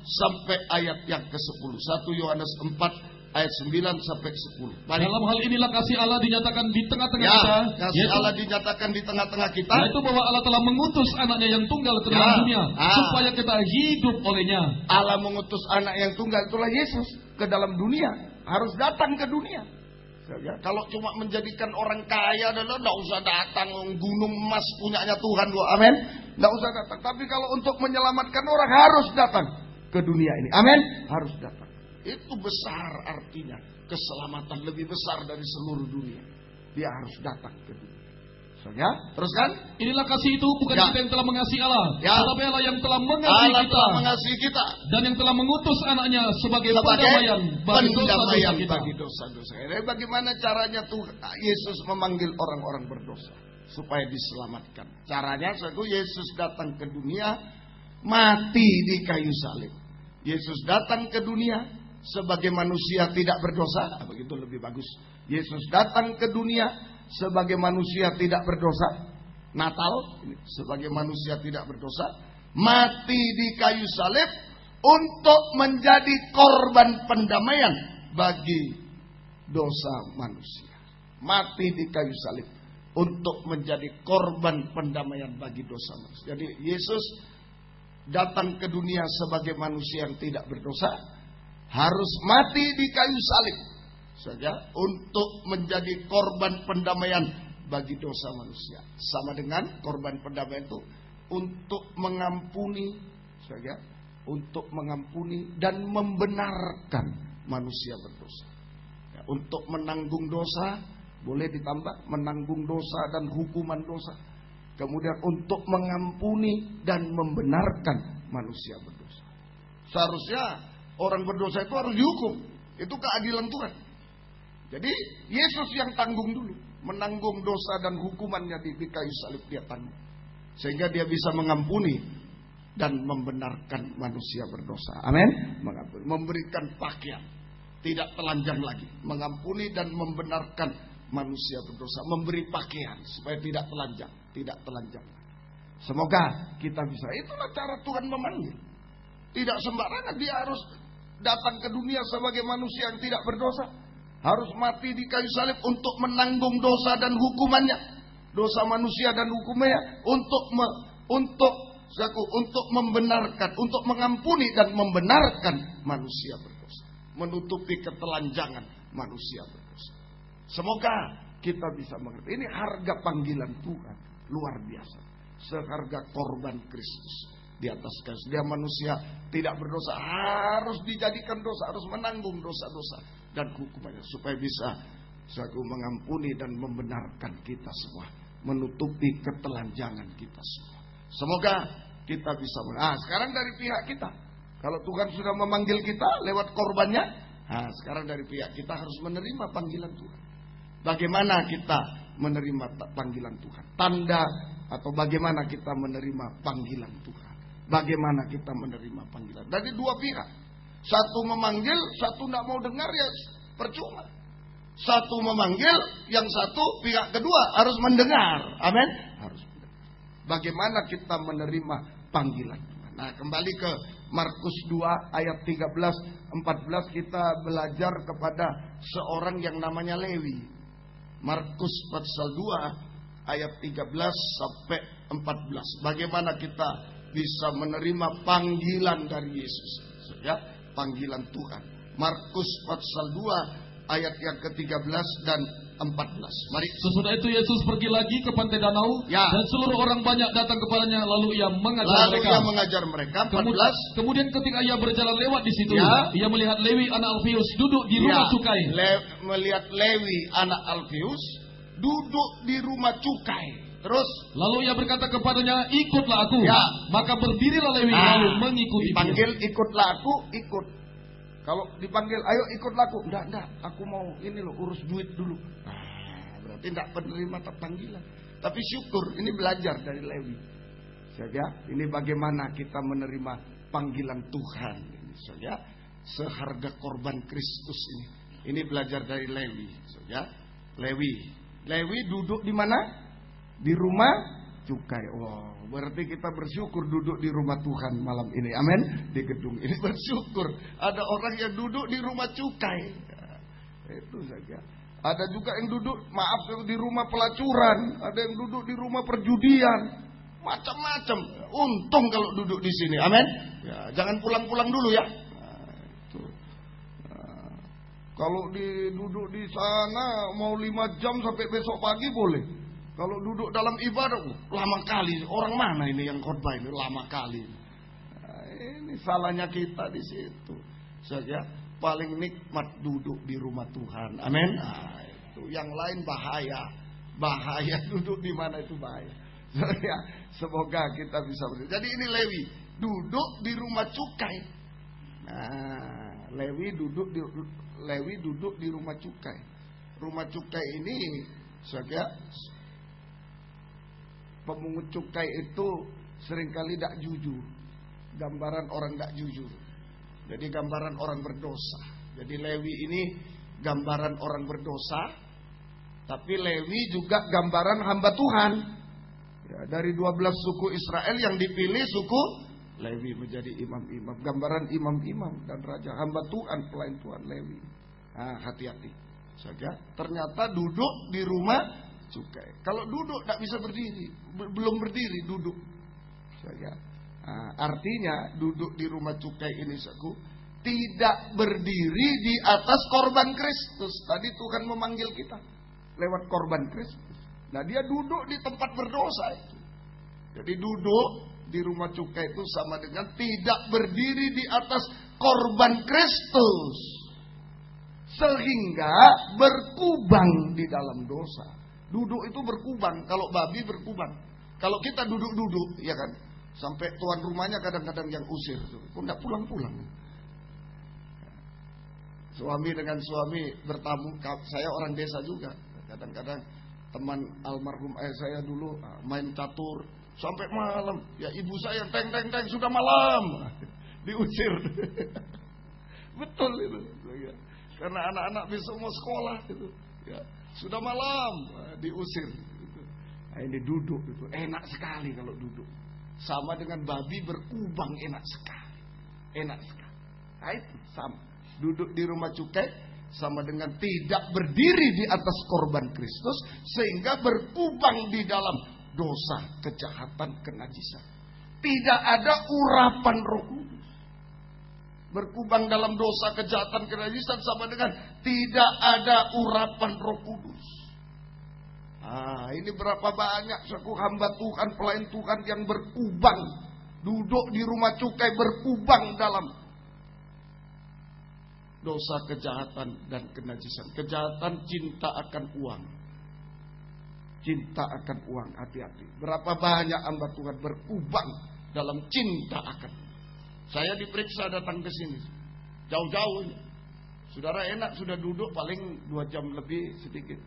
sampai ayat yang ke-10. 1 Yohanes 4 ayat 9 sampai 10. Dalam hal inilah kasih Allah dinyatakan di tengah-tengah kita. Kasih Allah dinyatakan di tengah-tengah kita. Yaitu bahwa Allah telah mengutus anaknya yang tunggal ke dalam dunia. Supaya kita hidup olehnya. Allah mengutus anak yang tunggal, itulah Yesus, ke dalam dunia. Harus datang ke dunia. Kalau cuma menjadikan orang kaya adalah tidak usah datang. Gunung emas punyanya Tuhan. Amin. Tidak usah datang. Tapi kalau untuk menyelamatkan orang harus datang ke dunia ini. Amin. Harus datang. Itu besar artinya. Keselamatan lebih besar dari seluruh dunia. Dia harus datang ke dunia. Ya, teruskan. Inilah kasih itu bukan kita yang telah mengasihi Allah, tetapi Allah yang telah mengasihi kita. Dan yang telah mengutus anaknya sebagai pendamaian bagi dosa-dosa. Bagaimana caranya Yesus memanggil orang-orang berdosa supaya diselamatkan? Caranya satu, Yesus datang ke dunia, mati di kayu salib. Yesus datang ke dunia sebagai manusia tidak berdosa, begitu lebih bagus. Yesus datang ke dunia sebagai manusia tidak berdosa. Natal sebagai manusia tidak berdosa, mati di kayu salib untuk menjadi korban pendamaian bagi dosa manusia. Mati di kayu salib untuk menjadi korban pendamaian bagi dosa manusia. Jadi Yesus datang ke dunia sebagai manusia yang tidak berdosa, harus mati di kayu salib saja untuk menjadi korban pendamaian bagi dosa manusia. Sama dengan korban pendamaian itu untuk mengampuni saja, untuk mengampuni dan membenarkan manusia berdosa. Ya, untuk menanggung dosa, boleh ditambah menanggung dosa dan hukuman dosa. Kemudian untuk mengampuni dan membenarkan manusia berdosa. Seharusnya orang berdosa itu harus dihukum. Itu keadilan Tuhan. Jadi Yesus yang tanggung dulu, menanggung dosa dan hukumannya di kayu salib dia tanggung. Sehingga dia bisa mengampuni dan membenarkan manusia berdosa. Amin. Mengampuni, memberikan pakaian, tidak telanjang lagi. Mengampuni dan membenarkan manusia berdosa, memberi pakaian supaya tidak telanjang, tidak telanjang. Semoga kita bisa. Itulah cara Tuhan memanggil. Tidak sembarangan dia harus datang ke dunia sebagai manusia yang tidak berdosa. Harus mati di kayu salib untuk menanggung dosa dan hukumannya. Dosa manusia dan hukumannya. Untuk membenarkan, untuk mengampuni dan membenarkan manusia berdosa. Menutupi ketelanjangan manusia berdosa. Semoga kita bisa mengerti. Ini harga panggilan Tuhan. Luar biasa. Seharga korban Kristus di atas kayu. Dia manusia tidak berdosa, harus dijadikan dosa, harus menanggung dosa-dosa dan hukumannya supaya bisa mengampuni dan membenarkan kita semua, menutupi ketelanjangan kita semua. Semoga kita bisa. Sekarang dari pihak kita, kalau Tuhan sudah memanggil kita lewat korbannya, sekarang dari pihak kita harus menerima panggilan Tuhan. Bagaimana kita menerima panggilan Tuhan? Tanda atau bagaimana kita menerima panggilan Tuhan? Bagaimana kita menerima panggilan? Dari dua pihak. Satu memanggil, satu tidak mau dengar, ya percuma. Satu memanggil, yang satu pihak kedua harus mendengar. Amin. Harus mendengar. Bagaimana kita menerima panggilan Tuhan? Nah, kembali ke Markus 2 ayat 13-14 kita belajar kepada seorang yang namanya Lewi. Markus pasal 2 ayat 13 sampai 14. Bagaimana kita bisa menerima panggilan dari Yesus, ya, panggilan Tuhan. Markus pasal 2 ayat yang ke-13 dan 14. Mari. Sesudah itu Yesus pergi lagi ke pantai danau, ya, dan seluruh orang banyak datang kepadanya, lalu ia mengajar mereka. 14. Kemudian ketika ia berjalan lewat di situ, ya, ia melihat Lewi anak Alfius duduk di rumah cukai. Melihat Lewi anak Alfius duduk di rumah cukai. Terus lalu ia berkata kepadanya, ikutlah aku. Ya. Maka berdirilah Lewi lalu mengikuti dipanggil dia. Ikutlah aku, ikut. Kalau dipanggil ayo ikutlah aku, enggak, aku mau ini loh, urus duit dulu. Berarti enggak penerima panggilan. Tapi syukur, ini belajar dari Lewi. Ya, ini bagaimana kita menerima panggilan Tuhan. Ya, seharga korban Kristus ini. Ini belajar dari Lewi. Ya, Lewi duduk di mana? Di rumah cukai. Wow, berarti kita bersyukur duduk di rumah Tuhan malam ini. Amin. Di gedung ini bersyukur. Ada orang yang duduk di rumah cukai. Ya, itu saja. Ada juga yang duduk, maaf, di rumah pelacuran. Ada yang duduk di rumah perjudian. Macam-macam. Untung kalau duduk di sini. Amin. Ya, jangan pulang-pulang dulu ya. Kalau duduk di sana mau 5 jam sampai besok pagi boleh. Kalau duduk dalam ibadah lama kali. Orang mana ini yang khotbah ini lama kali. Nah, ini salahnya kita di situ. Saja paling nikmat duduk di rumah Tuhan. Amin. Nah, itu yang lain bahaya. Bahaya duduk di mana itu bahaya. Ya, semoga kita bisa berjaya. Jadi ini Lewi duduk di rumah cukai. Nah, Lewi duduk di rumah cukai. Rumah cukai ini saja, pemungut cukai itu seringkali tidak jujur. Gambaran orang tidak jujur. Jadi gambaran orang berdosa. Jadi Lewi ini gambaran orang berdosa. Tapi Lewi juga gambaran hamba Tuhan. Ya, dari 12 suku Israel yang dipilih suku Lewi menjadi imam-imam. Gambaran imam-imam dan raja, hamba Tuhan, pelayan Tuhan Lewi. Nah, hati-hati saja. Ternyata duduk di rumah cukai. Kalau duduk tidak bisa berdiri, belum berdiri duduk saja. Nah, artinya duduk di rumah cukai ini saku tidak berdiri di atas korban Kristus. Tadi Tuhan memanggil kita lewat korban Kristus. Nah, dia duduk di tempat berdosa itu. Jadi duduk di rumah cukai itu sama dengan tidak berdiri di atas korban Kristus, sehingga berkubang di dalam dosa. Duduk itu berkubang. Kalau babi berkubang. Kalau kita duduk-duduk, ya kan, sampai tuan rumahnya kadang-kadang yang usir, kok enggak pulang-pulang. Suami dengan suami bertamu. Saya orang desa juga. Kadang-kadang teman almarhum ayah saya dulu main catur sampai malam. Ya ibu saya teng sudah malam, diusir. Betul itu. Karena anak-anak besok mau sekolah itu. Ya, sudah malam, diusir. Nah, ini duduk itu enak sekali kalau duduk. Sama dengan babi berkubang, enak sekali. Enak sekali. Nah, itu sama. Duduk di rumah cukai sama dengan tidak berdiri di atas korban Kristus, sehingga berkubang di dalam dosa, kejahatan, kenajisan. Tidak ada urapan Roh Kudus. Berkubang dalam dosa, kejahatan, kenajisan sama dengan tidak ada urapan Roh Kudus. Ah, ini berapa banyak suku hamba Tuhan, pelayan Tuhan yang berkubang, duduk di rumah cukai berkubang dalam dosa, kejahatan, dan kenajisan. Kejahatan, cinta akan uang. Cinta akan uang, hati-hati. Berapa banyak hamba Tuhan berkubang dalam cinta akan. Saya diperiksa datang ke sini. Jauh-jauh ini. Saudara enak sudah duduk paling 2 jam lebih sedikit.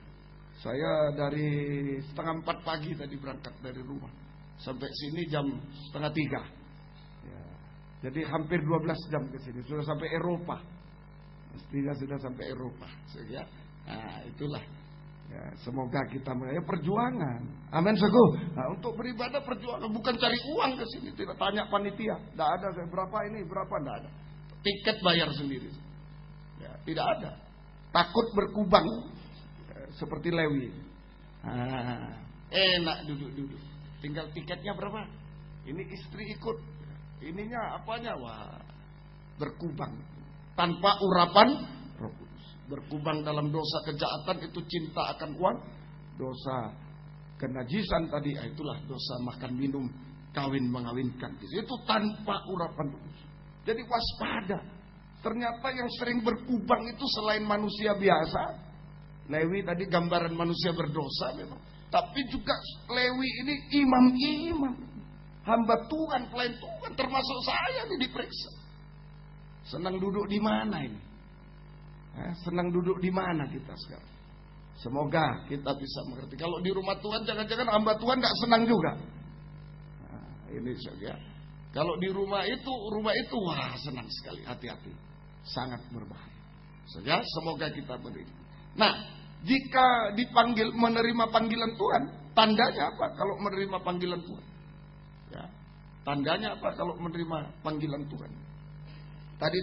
Saya dari 2:30 pagi tadi berangkat dari rumah. Sampai sini jam 2:30. Ya. Jadi hampir 12 jam ke sini. Sudah sampai Eropa. Mestinya sudah sampai Eropa. Ya. Nah, itulah. Ya, semoga kita mulai perjuangan. Amin, Saudara. Nah, untuk beribadah perjuangan, bukan cari uang ke sini, tidak tanya panitia. Tidak ada saya berapa ini, berapa, tidak ada. Tiket bayar sendiri. Ya, tidak ada. Takut berkubang seperti Lewi. Enak duduk-duduk. Tinggal tiketnya berapa? Ini istri ikut. Ininya apanya? Wah, berkubang tanpa urapan Roh Kudus. Berkubang dalam dosa kejahatan itu cinta akan uang, dosa kenajisan tadi itulah dosa makan minum, kawin mengawinkan. Itu tanpa urapan Roh Kudus. Jadi waspada. Ternyata yang sering berkubang itu selain manusia biasa, Lewi tadi gambaran manusia berdosa memang, tapi juga Lewi ini imam-imam, hamba Tuhan, pelayan Tuhan, termasuk saya nih diperiksa. Senang duduk di mana ini? Senang duduk di mana kita sekarang? Semoga kita bisa mengerti. Kalau di rumah Tuhan, jangan-jangan hamba Tuhan tidak senang juga. Nah, ini saja. Kalau di rumah itu, wah senang sekali. Hati-hati, sangat berbahaya. Saja, semoga kita beri. Nah, jika dipanggil menerima panggilan Tuhan, tandanya apa kalau menerima panggilan Tuhan? Ya, tandanya apa kalau menerima panggilan Tuhan? Tadi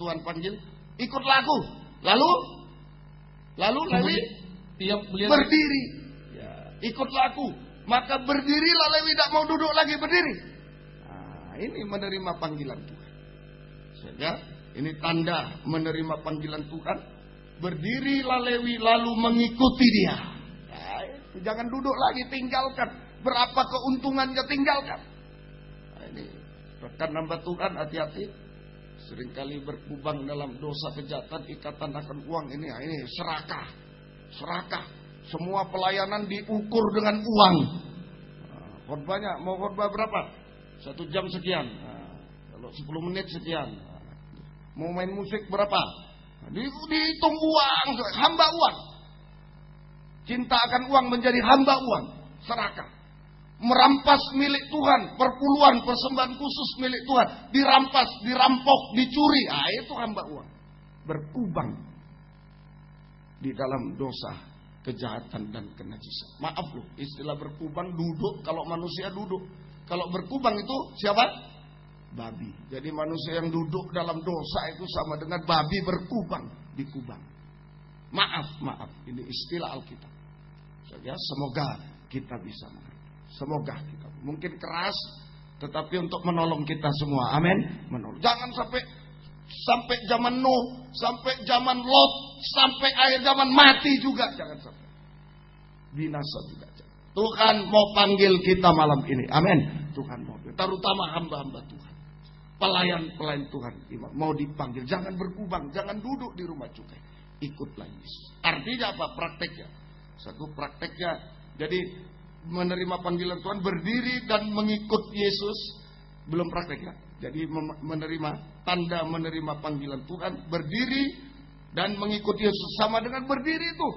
Tuhan panggil, ikutlah aku. Lalu Lewi berdiri. Ya, ikutlah aku. Maka berdirilah Lewi, tidak mau duduk lagi, berdiri. Nah, ini menerima panggilan Tuhan. Sehingga ini tanda menerima panggilan Tuhan. Berdirilah Lewi lalu mengikuti dia. Nah, jangan duduk lagi, tinggalkan. Berapa keuntungannya, tinggalkan. Nah, ini rekan hamba Tuhan, hati-hati. Seringkali berkubang dalam dosa kejahatan, ikatan akan uang ini serakah. Semua pelayanan diukur dengan uang. Khotbahnya mau khotbah berapa? 1 jam sekian. Kalau 10 menit sekian. Mau main musik berapa? Dihitung uang, hamba uang. Cinta akan uang menjadi hamba uang, serakah. Merampas milik Tuhan, perpuluhan, persembahan khusus milik Tuhan, dirampas, dirampok, dicuri. Itu hamba uang. Berkubang di dalam dosa, kejahatan dan kenajisan. Maaf loh, istilah berkubang duduk, kalau manusia duduk. Kalau berkubang itu siapa? Babi. Jadi manusia yang duduk dalam dosa itu sama dengan babi berkubang, dikubang. Maaf, ini istilah Alkitab. Ya, semoga kita bisa mengerti. Semoga kita mungkin keras, tetapi untuk menolong kita semua. Amin. Menolong. Jangan sampai zaman Nuh, sampai zaman Lot, sampai akhir zaman mati juga. Jangan sampai binasa juga. Tuhan mau panggil kita malam ini. Amin. Tuhan mau, terutama hamba-hamba Tuhan, pelayan-pelayan Tuhan, mau dipanggil. Jangan berkubang, jangan duduk di rumah cukai. Ikutlah Yesus. Artinya apa? Prakteknya. Satu prakteknya. Jadi menerima panggilan Tuhan, berdiri dan mengikut Yesus, belum praktek ya. Jadi menerima, tanda menerima panggilan Tuhan, berdiri dan mengikut Yesus, sama dengan berdiri itu,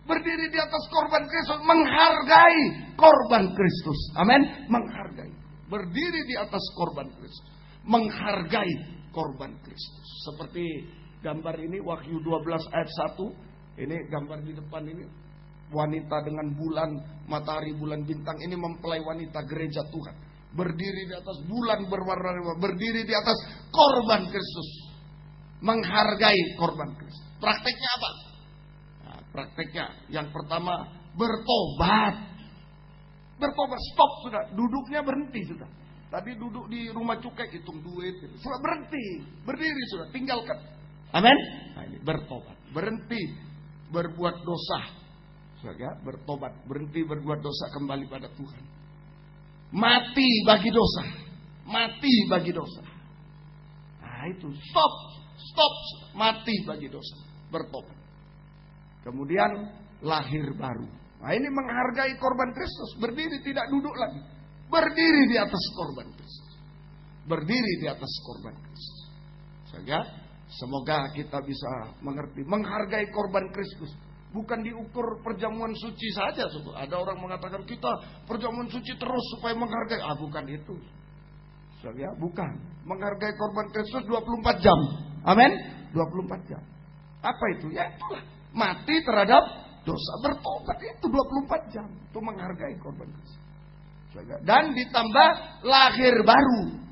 berdiri di atas korban Kristus, menghargai korban Kristus. Amin. Menghargai, berdiri di atas korban Kristus, menghargai korban Kristus. Seperti gambar ini, Wahyu 12 ayat 1. Ini gambar di depan ini. Wanita dengan bulan, matahari, bulan, bintang ini mempelai wanita gereja Tuhan. Berdiri di atas bulan berwarna, berdiri di atas korban Kristus. Menghargai korban Kristus. Prakteknya apa? Nah, prakteknya yang pertama, bertobat. Bertobat, stop sudah. Duduknya berhenti sudah. Tadi duduk di rumah cukai, hitung duit. Sudah berhenti. Berdiri sudah, tinggalkan. Amin. Nah, ini bertobat. Berhenti berbuat dosa. Ya, bertobat, berhenti berbuat dosa, kembali pada Tuhan. Mati bagi dosa. Mati bagi dosa. Nah itu, stop, mati bagi dosa. Bertobat. Kemudian lahir baru. Nah ini menghargai korban Kristus. Berdiri, tidak duduk lagi. Berdiri di atas korban Kristus. Berdiri di atas korban Kristus. Sehingga semoga kita bisa mengerti, menghargai korban Kristus. Bukan diukur perjamuan suci saja. Ada orang mengatakan kita perjamuan suci terus supaya menghargai. Bukan itu. Ya, bukan. Menghargai korban Kristus 24 jam. Amin. 24 jam. Apa itu? Ya itulah. Mati terhadap dosa. Bertobat itu 24 jam. Itu menghargai korban Kristus. Dan ditambah lahir baru.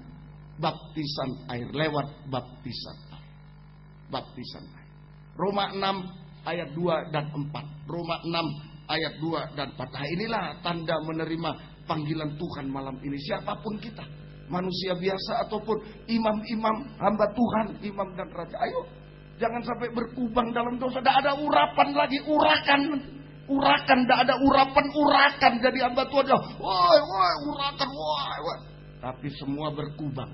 Baptisan air, lewat baptisan air. Baptisan air. Roma 6 ayat 2 dan 4. Roma 6 ayat 2 dan 4. Nah, inilah tanda menerima panggilan Tuhan malam ini. Siapapun kita, manusia biasa ataupun imam-imam, hamba Tuhan, imam dan raja. Ayo, jangan sampai berkubang dalam dosa. Tidak ada urapan lagi, urakan, tidak ada urapan. Jadi hamba Tuhan, woi, urakan, woi. Tapi semua berkubang,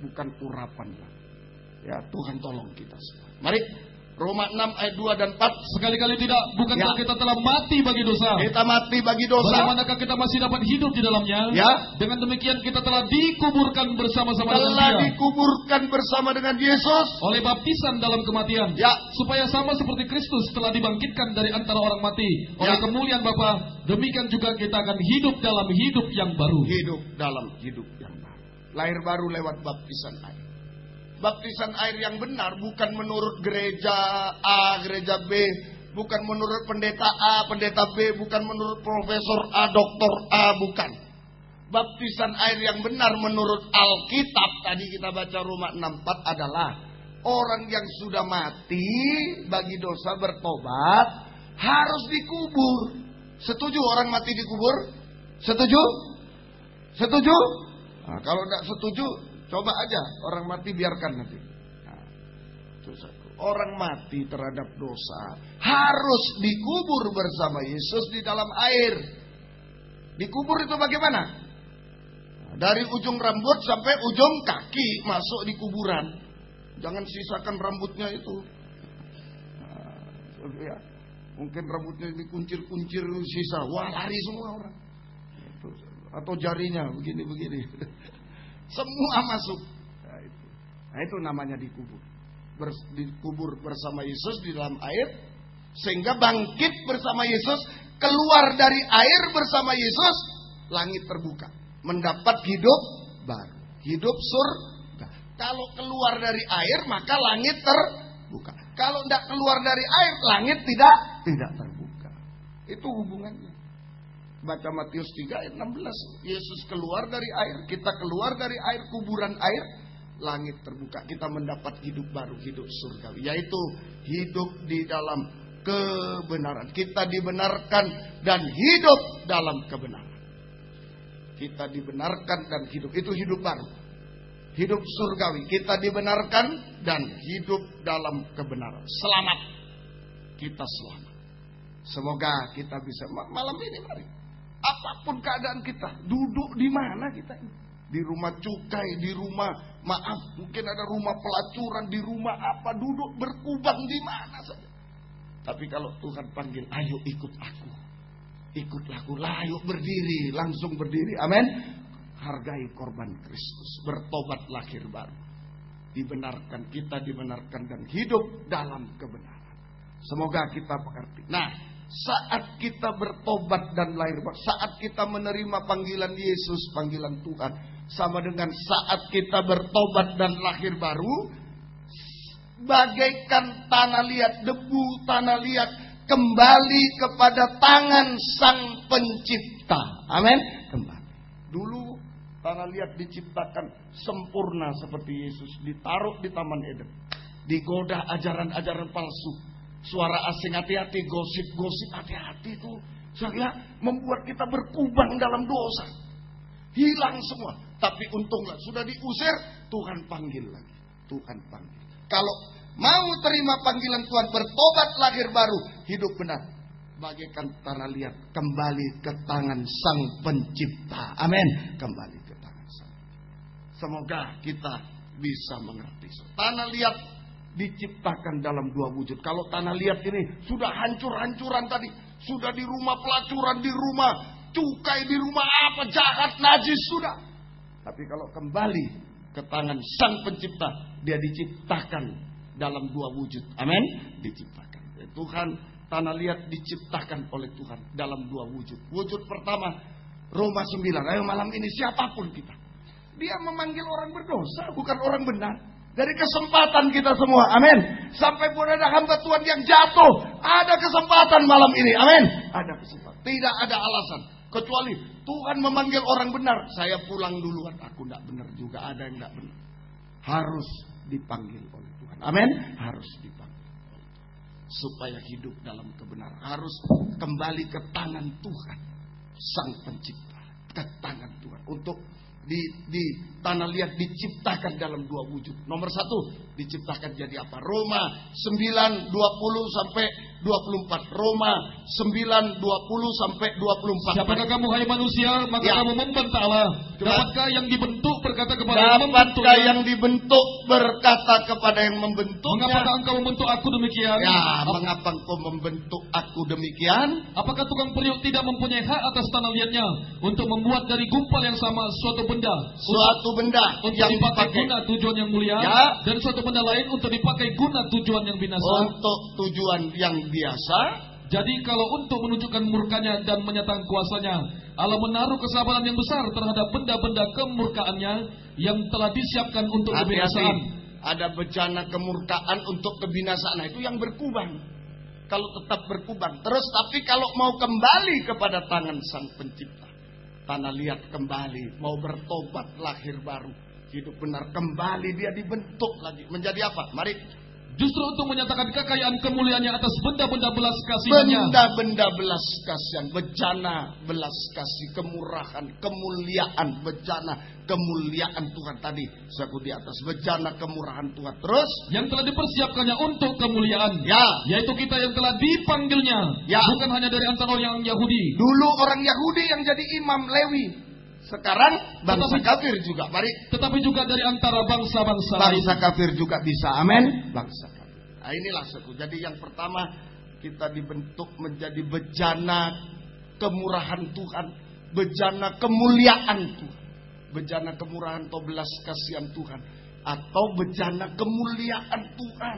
bukan urapan lagi. Ya, Tuhan tolong kita semua. Mari, Roma 6 ayat 2 dan 4. Sekali-kali tidak, bukankah kita telah mati bagi dosa? Kita mati bagi dosa. Bagaimanakah kita masih dapat hidup di dalamnya? Ya. Dengan demikian kita telah dikuburkan bersama-sama dengan Dia. Telah dikuburkan bersama dengan Yesus oleh baptisan dalam kematian. Ya. Supaya sama seperti Kristus telah dibangkitkan dari antara orang mati oleh kemuliaan Bapa, demikian juga kita akan hidup dalam hidup yang baru. Hidup dalam hidup yang baru. Lahir baru lewat baptisan air. Baptisan air yang benar bukan menurut gereja A, gereja B, bukan menurut pendeta A, pendeta B, bukan menurut profesor A, doktor A, bukan. Baptisan air yang benar menurut Alkitab, tadi kita baca Roma 6:4 adalah orang yang sudah mati bagi dosa bertobat harus dikubur. Setuju orang mati dikubur? Setuju? Setuju? Nah, kalau tidak setuju, coba aja orang mati biarkan nanti. Nah, orang mati terhadap dosa harus dikubur bersama Yesus di dalam air. Dikubur itu bagaimana? Nah, dari ujung rambut sampai ujung kaki masuk di kuburan. Jangan sisakan rambutnya itu. Nah, ya, mungkin rambutnya dikuncir-kuncir sisa. Wah, lari semua orang. Atau jarinya begini-begini. Semua masuk. Nah, itu namanya dikubur. Dikubur bersama Yesus di dalam air. Sehingga bangkit bersama Yesus. Keluar dari air bersama Yesus. Langit terbuka. Mendapat hidup baru. Hidup surga. Kalau keluar dari air maka langit terbuka. Kalau tidak keluar dari air, langit tidak terbuka. Itu hubungannya. Baca Matius 3 ayat 16. Yesus keluar dari air, kita keluar dari air, kuburan air, langit terbuka. Kita mendapat hidup baru, hidup surgawi, yaitu hidup di dalam kebenaran. Kita dibenarkan dan hidup dalam kebenaran. Kita dibenarkan dan hidup, itu hidup baru. Hidup surgawi. Kita dibenarkan dan hidup dalam kebenaran. Selamat. Kita selamat. Semoga kita bisa malam ini, mari. Apapun keadaan kita, duduk di mana kita ini? Di rumah cukai, di rumah maaf, mungkin ada rumah pelacuran, di rumah apa, duduk berkubang di mana saja. Tapi kalau Tuhan panggil, ayo ikut aku. Ikutlah aku, ayo berdiri, langsung berdiri. Amin. Hargai korban Kristus, bertobat lahir baru. Dibenarkan, kita dibenarkan dan hidup dalam kebenaran. Semoga kita mengerti. Nah, saat kita bertobat dan lahir baru, saat kita menerima panggilan Yesus, panggilan Tuhan, sama dengan saat kita bertobat dan lahir baru, bagaikan tanah liat, debu tanah liat kembali kepada tangan Sang Pencipta. Amin. Kembali. Dulu tanah liat diciptakan sempurna seperti Yesus, ditaruh di Taman Eden, digoda ajaran-ajaran palsu. Suara asing, hati-hati, gosip-gosip, hati-hati itu. Saya membuat kita berkubang dalam dosa. Hilang semua. Tapi untunglah sudah diusir, Tuhan panggil lagi. Tuhan panggil. Kalau mau terima panggilan Tuhan, bertobat lahir baru, hidup benar, bagaikan tanah liat kembali ke tangan Sang Pencipta. Amin. Kembali ke tangan Sang. Semoga kita bisa mengerti. Tanah liat diciptakan dalam dua wujud. Kalau tanah liat ini sudah hancur-hancuran tadi, sudah di rumah pelacuran, di rumah cukai, di rumah apa, jahat, najis sudah. Tapi kalau kembali ke tangan Sang Pencipta, dia diciptakan dalam dua wujud. Amin. Diciptakan. Tuhan, tanah liat diciptakan oleh Tuhan dalam dua wujud. Wujud pertama, Roma 9. Ayo malam ini siapapun kita, dia memanggil orang berdosa, bukan orang benar. Dari kesempatan kita semua, amin. Sampai pun ada hamba Tuhan yang jatuh, ada kesempatan malam ini, amin. Ada kesempatan, tidak ada alasan. Kecuali Tuhan memanggil orang benar, saya pulang duluan, aku tidak benar juga, ada yang tidak benar. Harus dipanggil oleh Tuhan, amin. Harus dipanggil supaya hidup dalam kebenaran. Harus kembali ke tangan Tuhan, Sang Pencipta, ke tangan Tuhan. Untuk di tanah liat diciptakan dalam dua wujud. Nomor satu, diciptakan jadi apa? Roma 9:20 sampai 24. Roma 9:20 sampai 24. Siapakah kamu hai manusia, maka kamu membantah Allah? Dapatkah yang dibentuk berkata kepada yang membentuknya? Dapatkah yang dibentuk berkata kepada yang membentuknya? Mengapa engkau membentuk aku demikian? Ya, mengapa engkau membentuk aku demikian? Apakah tukang periuk tidak mempunyai hak atas tanah liatnya untuk membuat dari gumpal yang sama suatu benda untuk yang dipakai guna tujuan yang mulia, dan suatu benda lain untuk dipakai guna tujuan yang binasa? Untuk tujuan yang biasa. Jadi kalau untuk menunjukkan murkanya dan menyatakan kuasanya, Allah menaruh kesabaran yang besar terhadap benda-benda kemurkaannya yang telah disiapkan untuk kebinasaan. Ada bencana kemurkaan untuk kebinasaan. Nah, itu yang berkubang. Kalau tetap berkubang terus, tapi kalau mau kembali kepada tangan Sang Pencipta, tanah liat kembali, mau bertobat, lahir baru, hidup benar, kembali dia dibentuk lagi menjadi apa? Mari. Justru untuk menyatakan kekayaan kemuliaannya atas benda-benda belas kasihannya. Benda-benda belas kasihan, bejana belas kasih, kemurahan, kemuliaan, bejana kemuliaan Tuhan tadi. Saku di atas, bejana kemurahan Tuhan. Terus yang telah dipersiapkannya untuk kemuliaan. Ya. Yaitu kita yang telah dipanggilnya. Ya. Bukan hanya dari antara orang Yahudi. Dulu orang Yahudi yang jadi imam Lewi. Sekarang bangsa kafir juga, mari. Tetapi juga dari antara bangsa-bangsa lain. Bangsa kafir juga bisa, amin. Bangsa kafir. Nah, inilah suku. Jadi yang pertama, kita dibentuk menjadi bejana kemurahan Tuhan, bejana kemuliaan Tuhan, bejana kemurahan atau belas kasihan Tuhan, atau bejana kemuliaan Tuhan.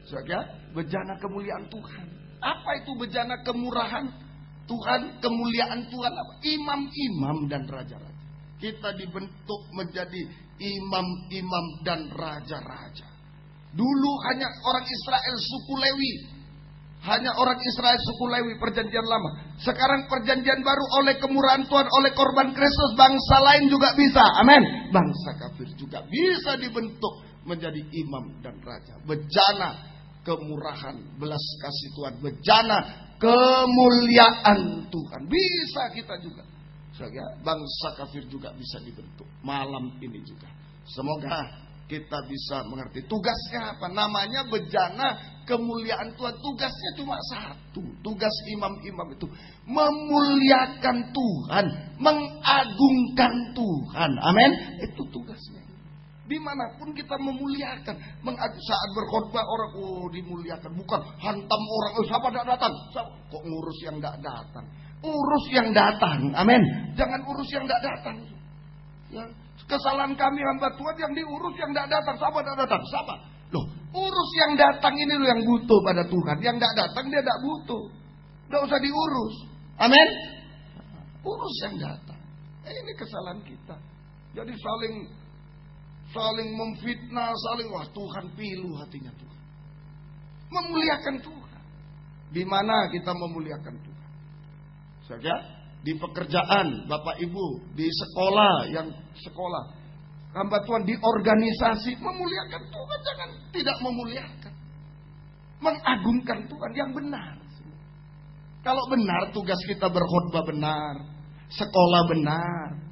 Saudara, bejana kemuliaan Tuhan. Apa itu bejana kemurahan Tuhan, kemuliaan Tuhan apa? Imam-imam dan raja-raja. Kita dibentuk menjadi imam-imam dan raja-raja. Dulu hanya orang Israel suku Lewi. Hanya orang Israel suku Lewi perjanjian lama. Sekarang perjanjian baru oleh kemurahan Tuhan, oleh korban Kristus, bangsa lain juga bisa. Amin. Bangsa kafir juga bisa dibentuk menjadi imam dan raja. Bejana kemurahan, belas kasih Tuhan, bejana kemuliaan Tuhan. Bisa kita juga. Bangsa kafir juga bisa dibentuk malam ini juga. Semoga kita bisa mengerti tugasnya apa. Namanya bejana kemuliaan Tuhan. Tugasnya cuma satu. Tugas imam-imam itu memuliakan Tuhan, mengagungkan Tuhan. Amin. Itu tugasnya. Dimanapun kita memuliakan, saat berkhotbah orang, dimuliakan, bukan hantam orang, siapa tidak datang, kok ngurus yang tidak datang, urus yang datang, amin. Jangan urus yang tidak datang. Ya, kesalahan kami hamba Tuhan yang diurus yang tidak datang, siapa tidak datang, siapa? Loh, urus yang datang ini loh yang butuh pada Tuhan, yang tidak datang dia tidak butuh, tidak usah diurus, amin. Urus yang datang. Ini kesalahan kita. Jadi saling memfitnah, wah Tuhan pilu hatinya Tuhan. Memuliakan Tuhan. Di mana kita memuliakan Tuhan? Saja di pekerjaan, Bapak Ibu, di sekolah, hamba Tuhan di organisasi, memuliakan Tuhan, jangan tidak memuliakan. Mengagungkan Tuhan yang benar. Kalau benar tugas kita berkhotbah benar, sekolah benar,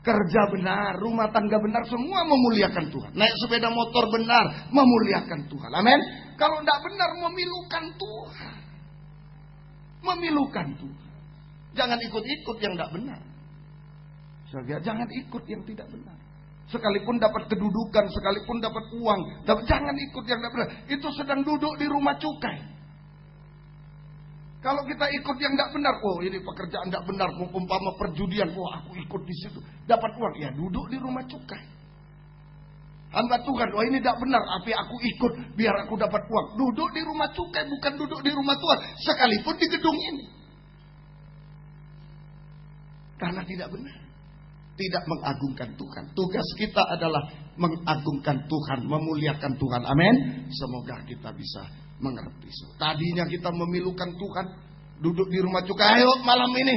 kerja benar, rumah tangga benar, semua memuliakan Tuhan. Naik sepeda motor benar, memuliakan Tuhan. Amin. Kalau tidak benar, memilukan Tuhan. Memilukan Tuhan. Jangan ikut-ikut yang tidak benar. Jangan ikut yang tidak benar. Sekalipun dapat kedudukan, sekalipun dapat uang, jangan ikut yang tidak benar. Itu sedang duduk di rumah cukai. Kalau kita ikut yang tidak benar, ini pekerjaan tidak benar, umpama perjudian, aku ikut di situ, dapat uang, ya duduk di rumah cukai. Hamba Tuhan, ini tidak benar, tapi aku ikut biar aku dapat uang. Duduk di rumah cukai, bukan duduk di rumah Tuhan, sekalipun di gedung ini. Karena tidak benar. tidak mengagungkan Tuhan. Tugas kita adalah mengagungkan Tuhan, memuliakan Tuhan. Amin. Semoga kita bisa mengerti. Tadinya kita memilukan Tuhan, duduk di rumah cukai. Ayo malam ini,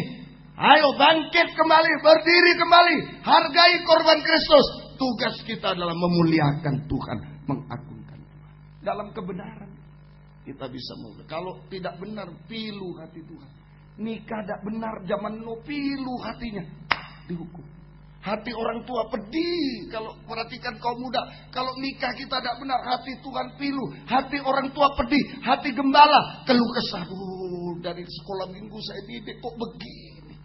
ayo bangkit kembali, berdiri kembali, hargai korban Kristus. Tugas kita adalah memuliakan Tuhan, mengagungkan Tuhan. Dalam kebenaran kita bisa mulai. Kalau tidak benar, pilu hati Tuhan. Nikah tidak benar, zaman no pilu hatinya, dihukum. Hati orang tua pedih. Kalau perhatikan kaum muda, kalau nikah kita tidak benar, hati Tuhan pilu. Hati orang tua pedih, hati gembala keluh kesah. Dari sekolah minggu saya didik kok begini.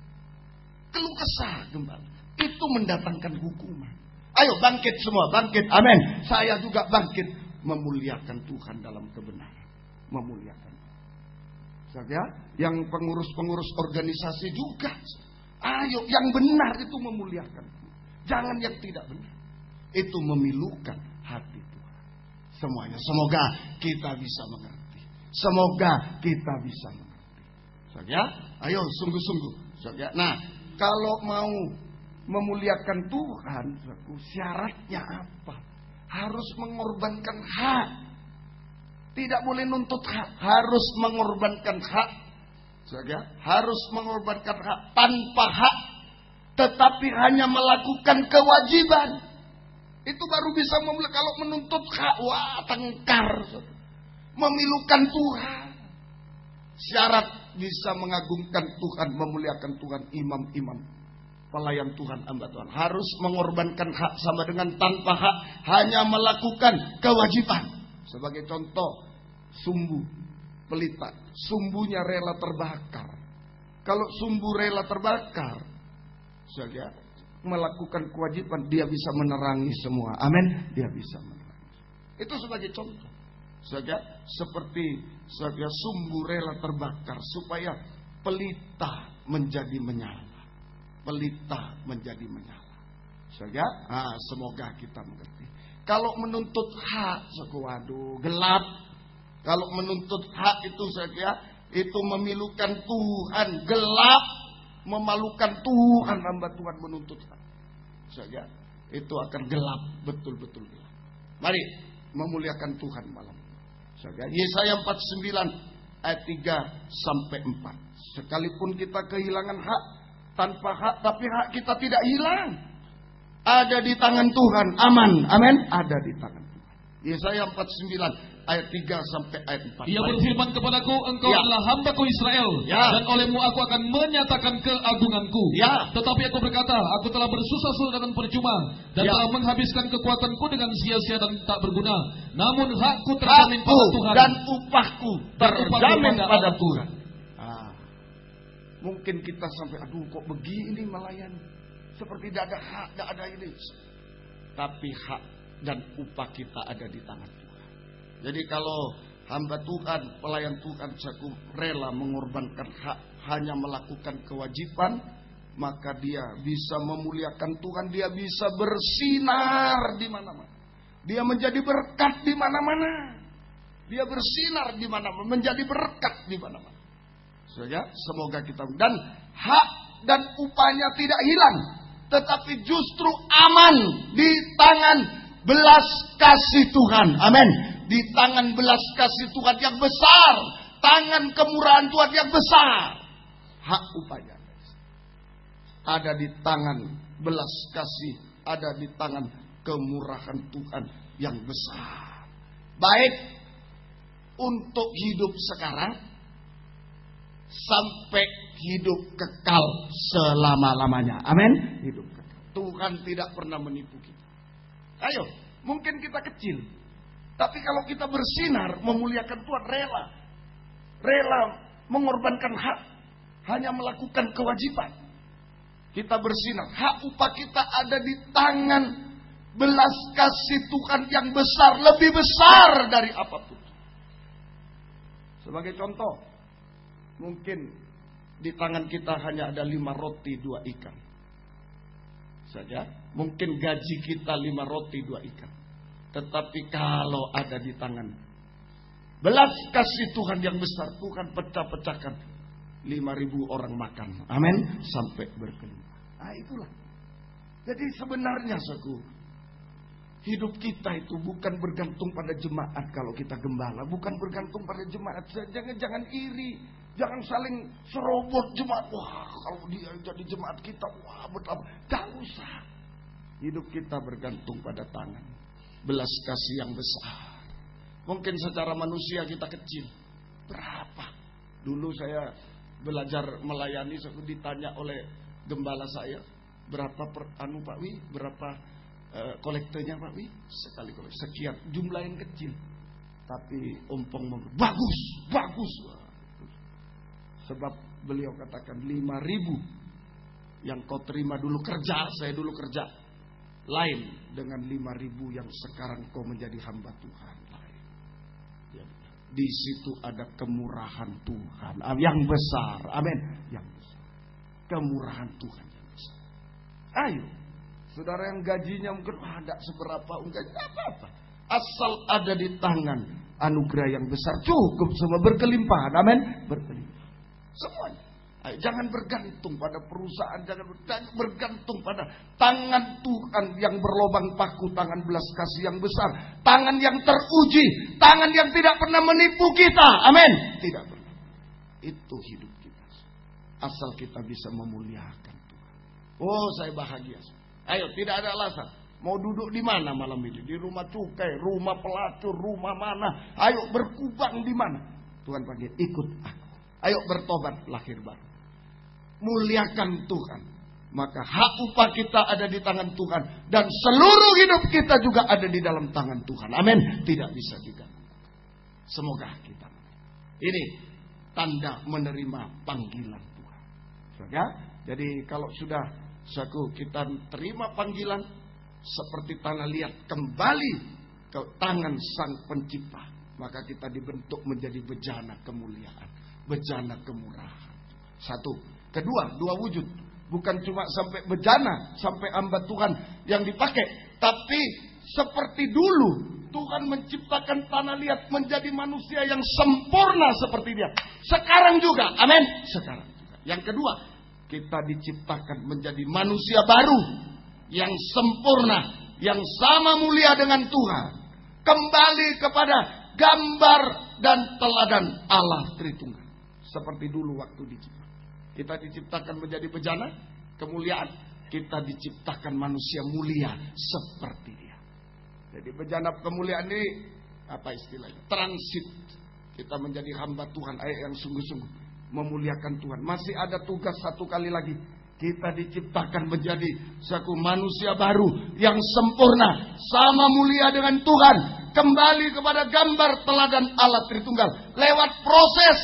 Keluh kesah gembala. Itu mendatangkan hukuman. Ayo bangkit semua, bangkit. Amin. Saya juga bangkit memuliakan Tuhan dalam kebenaran. Memuliakan. Saja, yang pengurus-pengurus organisasi juga. Ayo, yang benar itu memuliakan Tuhan. Jangan yang tidak benar. Itu memilukan hati Tuhan. Semuanya. Semoga kita bisa mengerti. Semoga kita bisa mengerti. Saja, ayo sungguh-sungguh. Saja. Nah, kalau mau memuliakan Tuhan, syaratnya apa? Harus mengorbankan hak. Tidak boleh nuntut hak. Harus mengorbankan hak. Saja, harus mengorbankan hak. Tanpa hak, tetapi hanya melakukan kewajiban. Itu baru bisa memuliakan. Kalau menuntut hak, wah tengkar. Memilukan Tuhan. Syarat bisa mengagungkan Tuhan, memuliakan Tuhan, imam-imam, pelayan Tuhan, hamba Tuhan. Harus mengorbankan hak, sama dengan tanpa hak, hanya melakukan kewajiban. Sebagai contoh, sumbu pelita, sumbunya rela terbakar. Kalau sumbu rela terbakar, saja melakukan kewajiban, dia bisa menerangi semua. Amin. Dia bisa menerangi. Itu sebagai contoh. Saja seperti saja sumbu rela terbakar supaya pelita menjadi menyala. Pelita menjadi menyala. Saja, semoga kita mengerti. Kalau menuntut hak, waduh, gelap. Kalau menuntut hak itu saja, itu memilukan Tuhan, gelap, memalukan Tuhan, hamba Tuhan menuntut hak. Saja, itu akan gelap, betul-betul gelap. Mari memuliakan Tuhan malam. Saja, Yesaya 49 ayat 3 sampai 4. Sekalipun kita kehilangan hak, tanpa hak, tapi hak kita tidak hilang. Ada di tangan Tuhan, aman, amin. Ada di tangan Tuhan. Yesaya 49 ayat 3 sampai ayat 4. Dia berfirman kepadaku, engkau adalah hambaku Israel, dan olehmu aku akan menyatakan keagunganku. Tetapi aku berkata, aku telah bersusah-susah dengan percuma, dan telah menghabiskan kekuatanku dengan sia-sia dan tak berguna. Namun hakku terjamin pada Tuhan, dan upahku terjamin pada Tuhan. Mungkin kita sampai, aduh kok begini melayani, seperti tidak ada hak, tidak ada ini. Tapi hak dan upah kita ada di tangan Tuhan. Jadi kalau hamba Tuhan, pelayan Tuhan, aku rela mengorbankan hak, hanya melakukan kewajiban, maka dia bisa memuliakan Tuhan. Dia bisa bersinar di mana-mana. Dia menjadi berkat di mana-mana. Dia bersinar di mana-mana, menjadi berkat di mana-mana. Saja, semoga kita, dan hak dan upahnya tidak hilang, tetapi justru aman di tangan belas kasih Tuhan. Amin. Di tangan belas kasih Tuhan yang besar, tangan kemurahan Tuhan yang besar. Hak upahnya ada di tangan belas kasih, ada di tangan kemurahan Tuhan yang besar. Baik untuk hidup sekarang sampai hidup kekal selama-lamanya. Amin. Hidup kekal. Tuhan tidak pernah menipu kita. Ayo, mungkin kita kecil, tapi kalau kita bersinar memuliakan Tuhan, rela mengorbankan hak, hanya melakukan kewajiban, kita bersinar. Hak upah kita ada di tangan belas kasih Tuhan yang besar, lebih besar dari apapun. Sebagai contoh, mungkin di tangan kita hanya ada 5 roti 2 ikan saja. Mungkin gaji kita 5 roti 2 ikan. Tetapi kalau ada di tangan belas kasih Tuhan yang besar, Tuhan pecah-pecahkan 5.000 orang makan. Amin. Sampai berkelimpahan. Itulah Jadi sebenarnya saudaraku, hidup kita itu bukan bergantung pada jemaat. Kalau kita gembala, bukan bergantung pada jemaat. Jangan iri, jangan saling serobot jemaat. Wah, kalau dia jadi jemaat kita, wah betapa. Gak usah. Hidup kita bergantung pada tangan belas kasih yang besar. Mungkin secara manusia kita kecil. Berapa? Dulu saya belajar melayani, saya ditanya oleh gembala saya, berapa Pak Wi, berapa kolektenya Pak Wi? Sekali kolekte sekian, jumlah yang kecil. Tapi ompong bagus. Sebab beliau katakan 5.000 yang kau terima dulu kerja, saya dulu kerja. Lain dengan 5.000 yang sekarang kau menjadi hamba Tuhan. Di situ ada kemurahan Tuhan yang besar. Amin. Yang besar. Kemurahan Tuhan yang besar. Ayo, saudara yang gajinya mungkin ada seberapa, enggak apa-apa. Asal ada di tangan anugerah yang besar, cukup semua berkelimpahan. Amin. Berkelimpahan. Semuanya. Ayo, jangan bergantung pada perusahaan, jangan bergantung pada tangan Tuhan yang berlobang paku, tangan belas kasih yang besar, tangan yang teruji, tangan yang tidak pernah menipu kita. Amin. Tidak pernah. Itu hidup kita. Asal kita bisa memuliakan Tuhan. Oh, saya bahagia. Ayo, tidak ada alasan. Mau duduk di mana malam ini? Di rumah cukai, rumah pelacur, rumah mana? Ayo berkubang di mana? Tuhan panggil, ikut aku. Ayo bertobat, lahir baru. Muliakan Tuhan. Maka hak upah kita ada di tangan Tuhan. Dan seluruh hidup kita juga ada di dalam tangan Tuhan. Amin. Tidak bisa diganggu. Semoga kita. Ini tanda menerima panggilan Tuhan. Ya? Jadi kalau sudah kita terima panggilan, seperti tanah liat kembali ke tangan Sang Pencipta, maka kita dibentuk menjadi bejana kemuliaan, bejana kemurahan. Satu. Kedua, dua wujud. Bukan cuma sampai bejana, sampai hamba Tuhan yang dipakai. Tapi seperti dulu Tuhan menciptakan tanah liat menjadi manusia yang sempurna seperti dia. Sekarang juga, amin. Sekarang juga. Yang kedua, kita diciptakan menjadi manusia baru yang sempurna, yang sama mulia dengan Tuhan. Kembali kepada gambar dan teladan Allah Tritunggal. Seperti dulu waktu diciptakan. Kita diciptakan menjadi bejana kemuliaan. Kita diciptakan manusia mulia seperti dia. Jadi bejana kemuliaan ini apa istilahnya? Transit. Kita menjadi hamba Tuhan yang sungguh-sungguh memuliakan Tuhan. Masih ada tugas satu kali lagi. Kita diciptakan menjadi suatu manusia baru yang sempurna, sama mulia dengan Tuhan, kembali kepada gambar teladan Allah Tritunggal lewat proses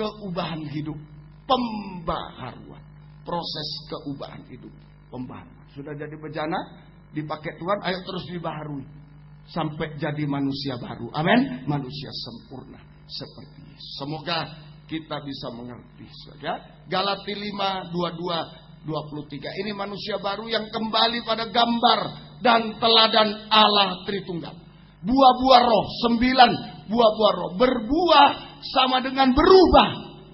keubahan hidup. Pembaharuan. Proses keubahan hidup. Pembaharuan. Sudah jadi bejana, dipakai Tuhan, ayo terus dibaharui. Sampai jadi manusia baru. Amin. Manusia sempurna. Seperti Yesus. Semoga kita bisa mengerti. Ya? Galatia 5, 22-23. Ini manusia baru yang kembali pada gambar dan teladan Allah Tritunggal. Buah-buah roh. 9 buah-buah roh. Berbuah sama dengan berubah.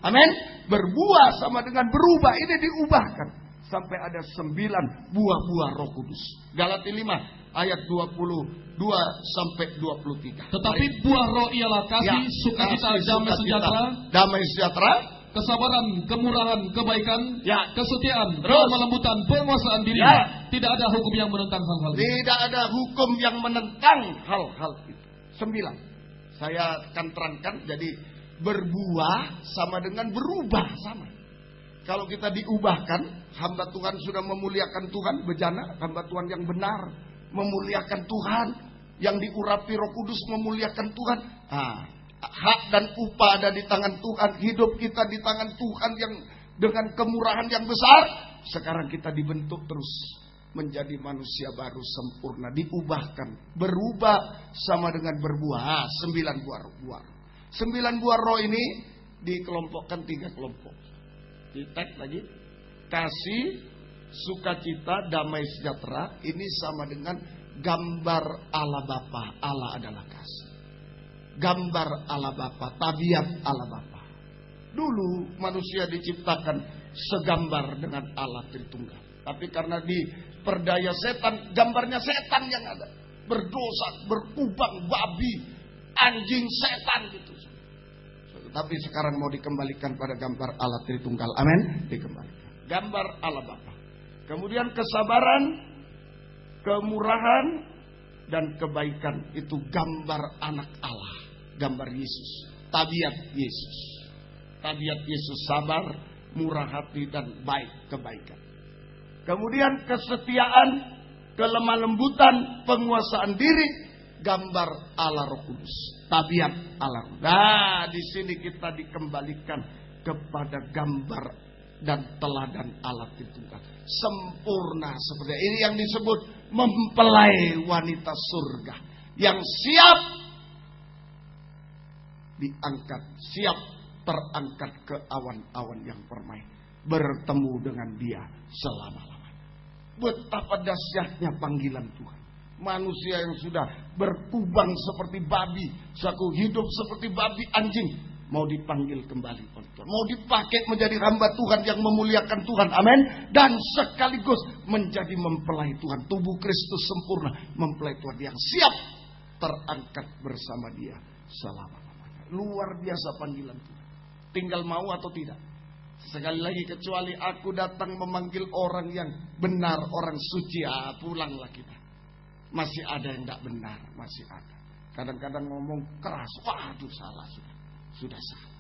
Amin. Berbuah sama dengan berubah. Ini diubahkan. Sampai ada 9 buah-buah Roh Kudus. Galatia 5 ayat 22 sampai 23. Tetapi buah roh ialah kasih, sukacita, damai sejahtera, kesabaran, kemurahan, kebaikan, kesetiaan, kelembutan, penguasaan diri. Tidak ada hukum yang menentang hal-hal itu. Tidak ada hukum yang menentang hal-hal itu. 9. Saya akan terangkan. Jadi berbuah sama dengan berubah sama. Kalau kita diubahkan, hamba Tuhan sudah memuliakan Tuhan, bejana, hamba Tuhan yang benar, memuliakan Tuhan, yang diurapi Roh Kudus memuliakan Tuhan. Hak dan upah ada di tangan Tuhan, hidup kita di tangan Tuhan yang dengan kemurahan yang besar. Sekarang kita dibentuk terus menjadi manusia baru sempurna, diubahkan, berubah sama dengan berbuah. 9 buah. 9 buah roh ini dikelompokkan 3 kelompok. Di tag lagi. Kasih, sukacita, damai sejahtera. Ini sama dengan gambar Allah Bapa. Allah adalah kasih. Gambar Allah Bapa, tabiat Allah Bapa. Dulu manusia diciptakan segambar dengan Allah Tritunggal. Tapi karena diperdaya setan, gambarnya setan yang ada. Berdosa, berkubang, babi, anjing, setan gitu. Tapi sekarang mau dikembalikan pada gambar Allah Tritunggal. Amin. Dikembalikan. Gambar Allah Bapa. Kemudian kesabaran, kemurahan, dan kebaikan. Itu gambar anak Allah. Gambar Yesus. Tabiat Yesus. Tabiat Yesus sabar, murah hati, dan baik kebaikan. Kemudian kesetiaan, kelemah lembutan, penguasaan diri, gambar Allah Roh Kudus, tabiat Allah. Nah, di sini kita dikembalikan kepada gambar dan teladan Allah Tritunggal. Sempurna seperti ini yang disebut mempelai wanita surga yang siap diangkat, siap terangkat ke awan-awan yang permai, bertemu dengan Dia selama-lamanya. Betapa dahsyatnya panggilan Tuhan. Manusia yang sudah berkubang seperti babi, saku hidup seperti babi anjing, mau dipanggil kembali oleh Tuhan, mau dipakai menjadi hamba Tuhan yang memuliakan Tuhan, amin, dan sekaligus menjadi mempelai Tuhan, tubuh Kristus sempurna, mempelai Tuhan yang siap terangkat bersama Dia selama-lamanya. Luar biasa panggilan Tuhan, tinggal mau atau tidak. Sekali lagi, kecuali aku datang memanggil orang yang benar, orang suci, pulanglah kita. Masih ada yang tidak benar, masih ada. Kadang-kadang ngomong keras, waduh salah, sudah salah.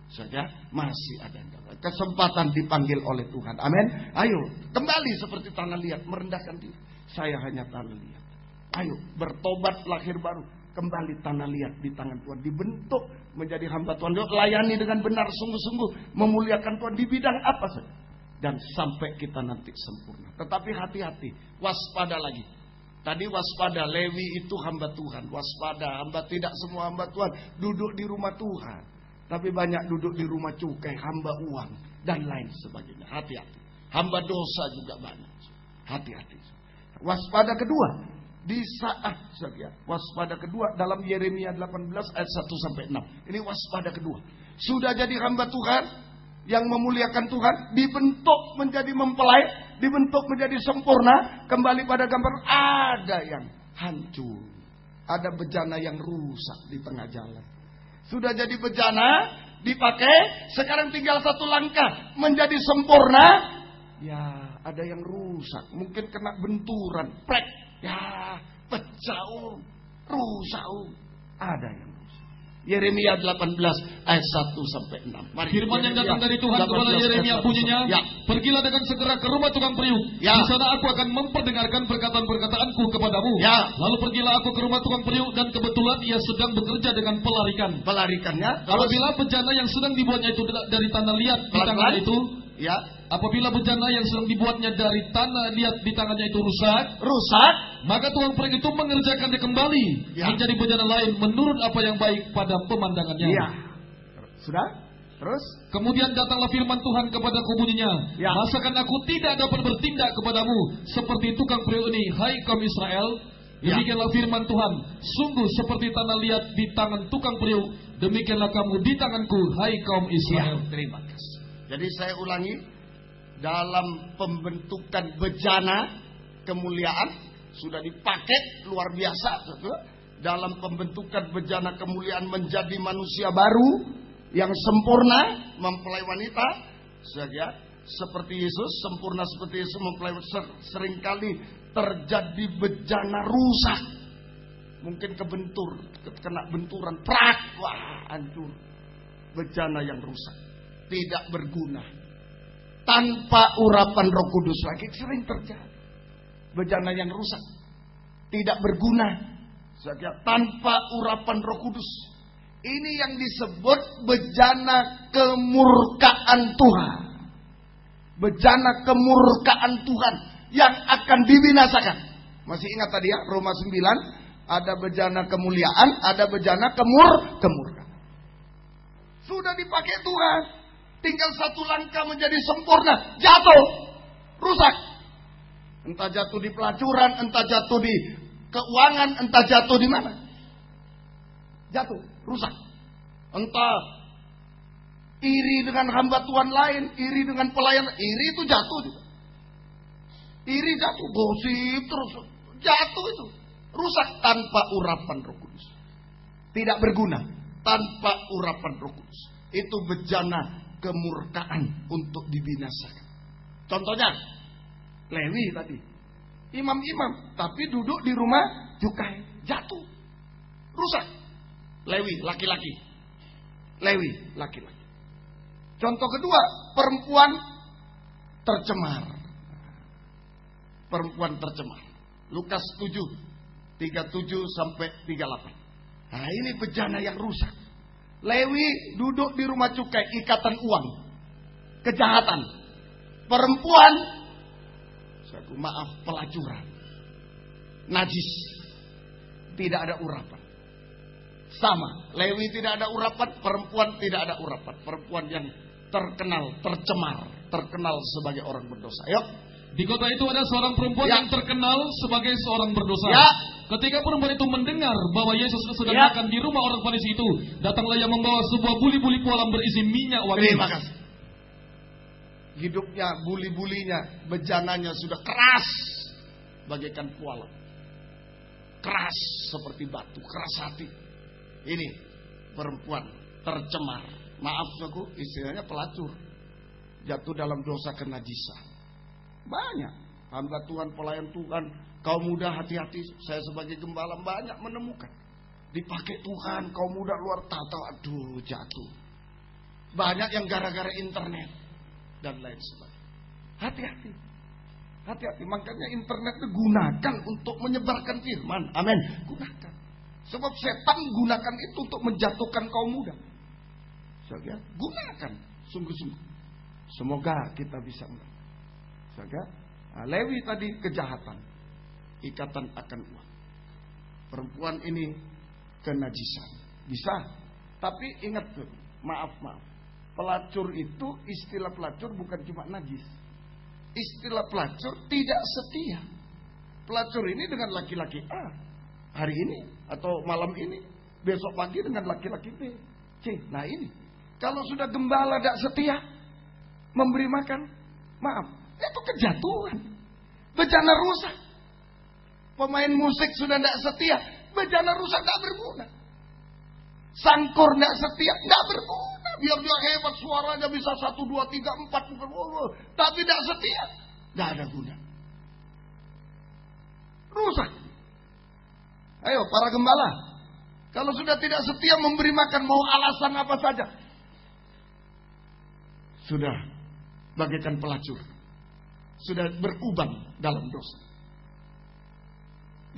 Saja masih ada yang tidak. Kesempatan dipanggil oleh Tuhan, amin. Ayo kembali seperti tanah liat, merendahkan diri. Saya hanya tanah liat. Ayo bertobat, lahir baru, kembali tanah liat di tangan Tuhan, dibentuk menjadi hamba Tuhan. Layani dengan benar, sungguh-sungguh memuliakan Tuhan di bidang apa saja, dan sampai kita nanti sempurna. Tetapi hati-hati, waspada lagi. Tadi waspada, Lewi itu hamba Tuhan. Waspada, tidak semua hamba Tuhan duduk di rumah Tuhan, tapi banyak duduk di rumah cukai, hamba uang, dan lain sebagainya. Hati-hati. Hamba dosa juga banyak. Hati-hati. Waspada kedua, di saat waspada kedua dalam Yeremia 18 ayat 1-6. Ini waspada kedua. Sudah jadi hamba Tuhan yang memuliakan Tuhan, dibentuk menjadi mempelai, dibentuk menjadi sempurna, kembali pada gambar ada yang hancur, ada bejana yang rusak di tengah jalan. Sudah jadi bejana, dipakai, sekarang tinggal satu langkah menjadi sempurna. Ya, ada yang rusak, mungkin kena benturan, plek, ya, pecah, rusak, ada yang rusak. Yeremia 18 ayat 1-6. Firman yang datang dari Tuhan kepada Yeremia bunyinya, pergilah dengan segera ke rumah tukang periuk. Di sana aku akan memperdengarkan perkataan-perkataanku kepadamu. Lalu pergilah aku ke rumah tukang periuk, dan kebetulan ia sedang bekerja dengan pelarikan. Pelarikannya? Apabila bejana yang sedang dibuatnya itu dari tanah liat di tangan itu, apabila bejana yang sedang dibuatnya dari tanah liat di tangannya itu rusak, maka tukang periuk itu mengerjakannya kembali menjadi bejana lain menurut apa yang baik pada pemandangannya. Sudah? Terus? Kemudian datanglah firman Tuhan kepadaku bunyinya, masakan aku tidak dapat bertindak kepadamu seperti tukang periuk ini, hai kaum Israel? Demikianlah firman Tuhan, sungguh seperti tanah liat di tangan tukang periuk, demikianlah kamu di tanganku, hai kaum Israel. Terima kasih. Jadi saya ulangi, dalam pembentukan bejana kemuliaan sudah dipakai luar biasa. Dalam pembentukan bejana kemuliaan menjadi manusia baru yang sempurna, mempelai wanita, seperti Yesus, sempurna seperti Yesus mempelai. Seringkali terjadi bejana rusak, mungkin kena benturan, prak, wah hancur. Bejana yang rusak, tidak berguna, tanpa urapan Roh Kudus lagi sering terjadi. Bejana yang rusak, tidak berguna, tanpa urapan Roh Kudus. Ini yang disebut bejana kemurkaan Tuhan. Bejana kemurkaan Tuhan yang akan dibinasakan. Masih ingat tadi ya, Roma 9, ada bejana kemuliaan, ada bejana kemurkaan. Sudah dipakai Tuhan, tinggal satu langkah menjadi sempurna, jatuh, rusak. Entah jatuh di pelacuran, entah jatuh di keuangan, entah jatuh di mana. Jatuh, rusak. Entah iri dengan hamba Tuhan lain, iri dengan pelayan, iri itu jatuh juga. Iri jatuh, gosip terus. Jatuh itu. Rusak tanpa urapan Roh Kudus. Tidak berguna tanpa urapan Roh Kudus. Itu bejana kemurkaan untuk dibinasakan. Contohnya Lewi tadi. Imam-imam tapi duduk di rumah cukai, jatuh. Rusak. Lewi laki-laki. Lewi laki-laki. Contoh kedua, perempuan tercemar. Perempuan tercemar. Lukas 7 37 sampai 38. Nah, ini bejana yang rusak. Lewi duduk di rumah cukai, ikatan uang, kejahatan. Perempuan, maaf, pelacuran, najis, tidak ada urapan. Sama, Lewi tidak ada urapan, perempuan tidak ada urapan. Perempuan yang terkenal, tercemar, terkenal sebagai orang berdosa. Yuk. Di kota itu ada seorang perempuan yang terkenal sebagai seorang berdosa. Ketika perempuan itu mendengar bahwa Yesus sedang makan di rumah orang Farisi itu, datanglah yang membawa sebuah buli-buli kolam berisi minyak wangi. Terima kasih. Hidupnya, buli-bulinya, bejananya sudah keras bagaikan kuala. Keras seperti batu, keras hati. Ini perempuan tercemar. Maaf aku, istilahnya pelacur. Jatuh dalam dosa kenajisan. Banyak hamba Tuhan, pelayan Tuhan, kaum muda hati-hati. Saya sebagai gembala banyak menemukan. Dipakai Tuhan, kaum muda luar tata, aduh jatuh. Banyak yang gara-gara internet dan lain sebagainya. Hati-hati. Hati-hati. Makanya internet itu gunakan untuk menyebarkan firman. Amin. Gunakan. Sebab setan gunakan itu untuk menjatuhkan kaum muda. Gunakan. Sungguh-sungguh. Semoga kita bisa mengerti. Lewi tadi kejahatan, ikatan akan uang. Perempuan ini kenajisan. Bisa. Tapi ingat tuh, maaf. Pelacur itu, istilah pelacur bukan cuma najis. Istilah pelacur tidak setia. Pelacur ini dengan laki-laki A hari ini atau malam ini, besok pagi dengan laki-laki B, C. Nah ini, kalau sudah gembala tidak setia, memberi makan, maaf, itu kejatuhan, bejana rusak. Pemain musik sudah tidak setia, bejana rusak, tidak berguna. Sangkor tidak setia, tidak berguna. Biar dia hebat suaranya bisa 1, 2, 3, 4, tapi tidak setia, tidak ada guna. Rusak. Ayo para gembala, kalau sudah tidak setia memberi makan, mau alasan apa saja, sudah bagaikan pelacur. Sudah berkubang dalam dosa.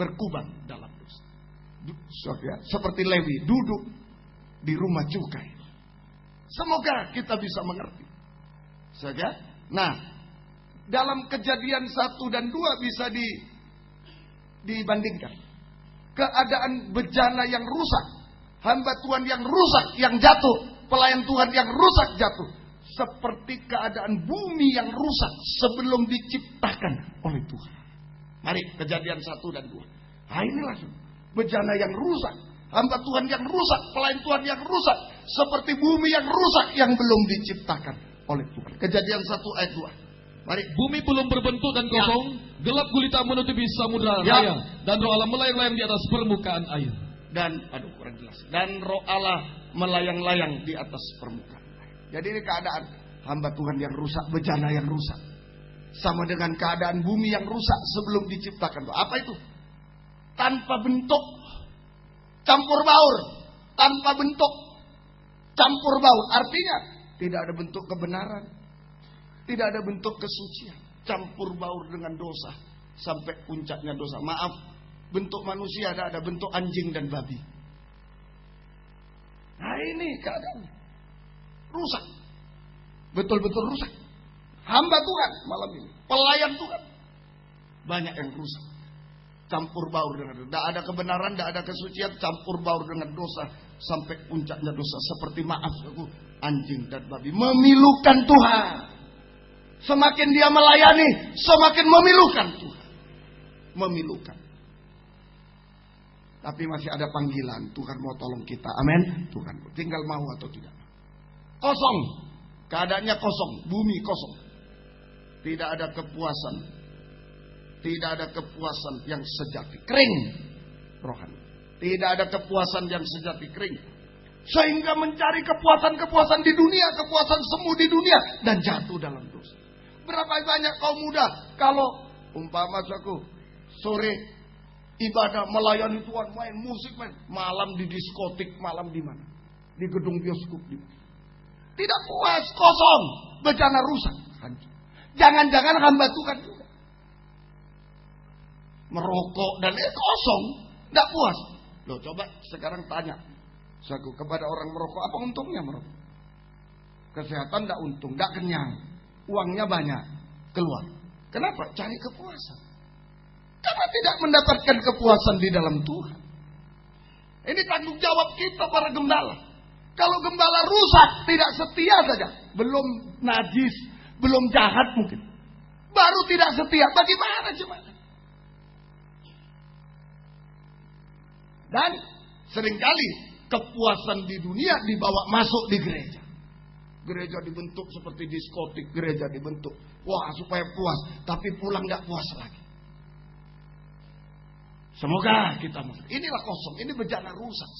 Berkubang dalam dosa. Seperti Lewi duduk di rumah cukai. Semoga kita bisa mengerti. Nah, dalam Kejadian 1 dan 2 bisa dibandingkan. Keadaan bejana yang rusak, hamba Tuhan yang rusak, yang jatuh, pelayan Tuhan yang rusak jatuh, seperti keadaan bumi yang rusak sebelum diciptakan oleh Tuhan. Mari Kejadian 1 dan 2. Nah ini langsung bejana yang rusak, hamba Tuhan yang rusak, pelayan Tuhan yang rusak, seperti bumi yang rusak yang belum diciptakan oleh Tuhan. Kejadian 1 ayat 2. Mari. Bumi belum berbentuk dan kosong, gelap gulita menutupi samudra raya, dan roh Allah melayang-layang di atas permukaan air. Dan kurang jelas. Dan roh Allah melayang-layang di atas permukaan air. Jadi ini keadaan hamba Tuhan yang rusak, bejana yang rusak. Sama dengan keadaan bumi yang rusak sebelum diciptakan. Apa itu? Tanpa bentuk, campur baur. Tanpa bentuk, campur baur. Artinya tidak ada bentuk kebenaran, tidak ada bentuk kesucian, campur baur dengan dosa sampai puncaknya dosa. Maaf, bentuk manusia ada bentuk anjing dan babi. Nah ini keadaannya rusak, betul-betul rusak. Hamba Tuhan malam ini, pelayan Tuhan, banyak yang rusak, campur baur dengan dosa. Tidak ada kebenaran, tidak ada kesucian, campur baur dengan dosa sampai puncaknya dosa. Seperti maaf aku, anjing dan babi memilukan Tuhan. Semakin dia melayani, semakin memilukan Tuhan. Memilukan. Tapi masih ada panggilan. Tuhan mau tolong kita. Amin. Tuhan tinggal mau atau tidak. Kosong. Keadaannya kosong. Bumi kosong. Tidak ada kepuasan. Tidak ada kepuasan yang sejati. Kering rohani. Tidak ada kepuasan yang sejati, kering. Sehingga mencari kepuasan-kepuasan di dunia, kepuasan semu di dunia, dan jatuh dalam dosa. Berapa banyak kaum muda kalau umpama aku sore ibadah melayani Tuhan, main musik, malam di diskotik, malam di mana? Di gedung bioskop di mana? Tidak puas, kosong, bejana rusak, hancur. Jangan-jangan hamba Tuhan juga merokok dan kosong, tidak puas. Loh, coba sekarang tanya saku kepada orang merokok, apa untungnya merokok? Kesehatan tidak untung, tidak kenyang, uangnya banyak keluar. Kenapa? Cari kepuasan. Karena tidak mendapatkan kepuasan di dalam Tuhan. Ini tanggung jawab kita para gembala. Kalau gembala rusak, tidak setia saja, belum najis, belum jahat mungkin, baru tidak setia, bagaimana jemaat? Dan seringkali kepuasan di dunia dibawa masuk di gereja. Gereja dibentuk seperti diskotik, gereja dibentuk, wah supaya puas, tapi pulang gak puas lagi. Semoga kita inilah kosong, ini bejana rusak.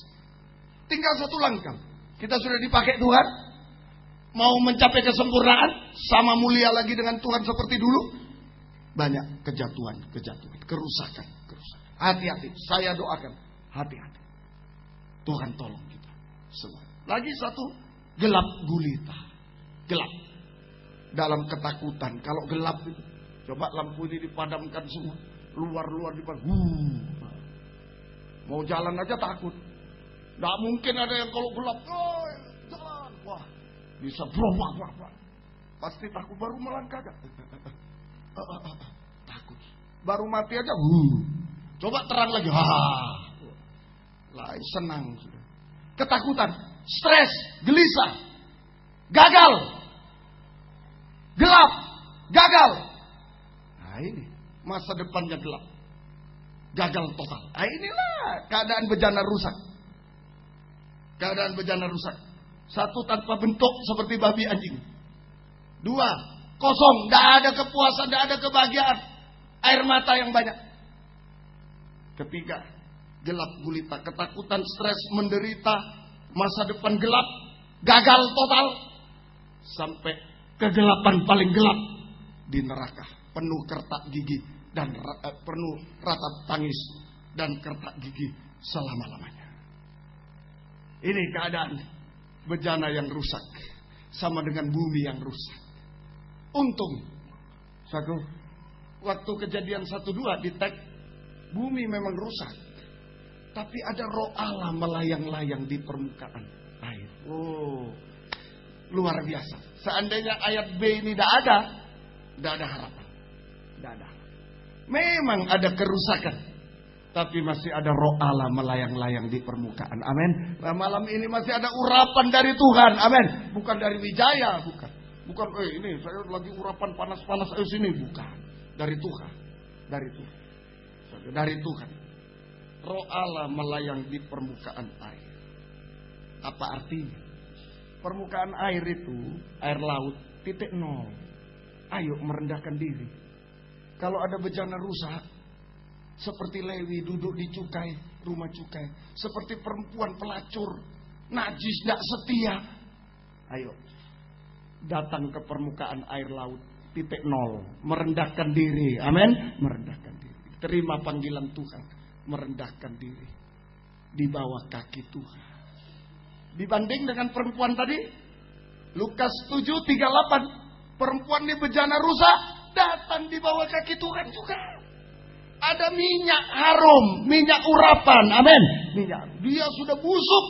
Tinggal satu langkah, kita sudah dipakai Tuhan, mau mencapai kesempurnaan, sama mulia lagi dengan Tuhan seperti dulu. Banyak kejatuhan, kerusakan. Hati-hati, saya doakan. Hati-hati. Tuhan tolong kita semua. Lagi satu, gelap gulita. Gelap. Dalam ketakutan. Kalau gelap itu, coba lampu ini dipadamkan semua. Luar dipadamkan. Mau jalan aja takut. Tidak mungkin ada yang kalau gelap, jalan. Wah, bisa berubah. Pasti takut, baru melangkah gak? Takut. Baru mati aja. Coba terang lagi. Lah, senang sudah. Ketakutan, stres, gelisah, gagal, gelap, gagal. Nah ini masa depannya gelap, gagal total. Nah inilah keadaan bejana rusak. Keadaan bejana rusak. Satu, tanpa bentuk seperti babi anjing. Dua, kosong, tidak ada kepuasan, tidak ada kebahagiaan, air mata yang banyak. Ketiga, gelap gulita, ketakutan, stres, menderita, masa depan gelap, gagal total, sampai kegelapan paling gelap di neraka, penuh kertak gigi dan penuh ratap tangis dan kertak gigi selama-lamanya. Ini keadaan bejana yang rusak, sama dengan bumi yang rusak. Untung, waktu kejadian 1-2 di tag, bumi memang rusak. Tapi ada roh Allah melayang-layang di permukaan air. Oh, luar biasa. Seandainya ayat B ini tidak ada harapan. Tidak ada. Memang ada kerusakan, tapi masih ada roh Allah melayang-layang di permukaan. Amin. Nah, malam ini masih ada urapan dari Tuhan. Amin. Bukan dari Wijaya, bukan. Bukan, ini saya lagi urapan panas-panas sini, bukan. Dari Tuhan. Dari Tuhan. Roh Allah melayang di permukaan air. Apa artinya? Permukaan air itu, air laut, titik nol. Ayo merendahkan diri. Kalau ada bejana rusak, seperti Lewi duduk di cukai, rumah cukai, seperti perempuan pelacur, najis, tidak setia. Ayo, datang ke permukaan air laut, titik nol, merendahkan diri. Amin. Merendahkan diri. Terima panggilan Tuhan. Merendahkan diri di bawah kaki Tuhan. Dibanding dengan perempuan tadi, Lukas 7:38, perempuan ini bejana rusak, datang di bawah kaki Tuhan juga. Ada minyak harum, minyak urapan, amin. Minyak, dia sudah busuk,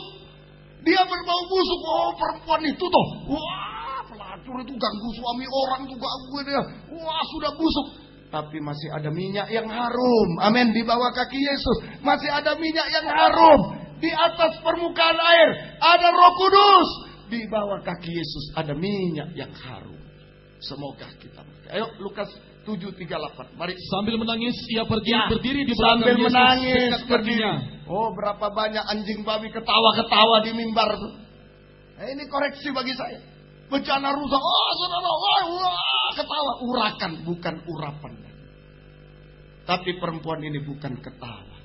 dia berbau busuk. Oh, perempuan itu tuh, wah, pelacur itu ganggu suami orang juga, dia, wah sudah busuk. Tapi masih ada minyak yang harum. Amin. Di bawah kaki Yesus masih ada minyak yang harum. Di atas permukaan air ada Roh Kudus. Di bawah kaki Yesus ada minyak yang harum. Semoga kita. Ayo Lukas 7:38. Mari. Sambil menangis ia pergi berdiri di belakang sambil Yesus. Menangis berdiri. Oh, berapa banyak anjing babi ketawa-ketawa di mimbar. Ini koreksi bagi saya. Bejana rusak. Oh, saudara, wah, ketawa. Urakan, bukan urapan. Tapi perempuan ini bukan ketawa,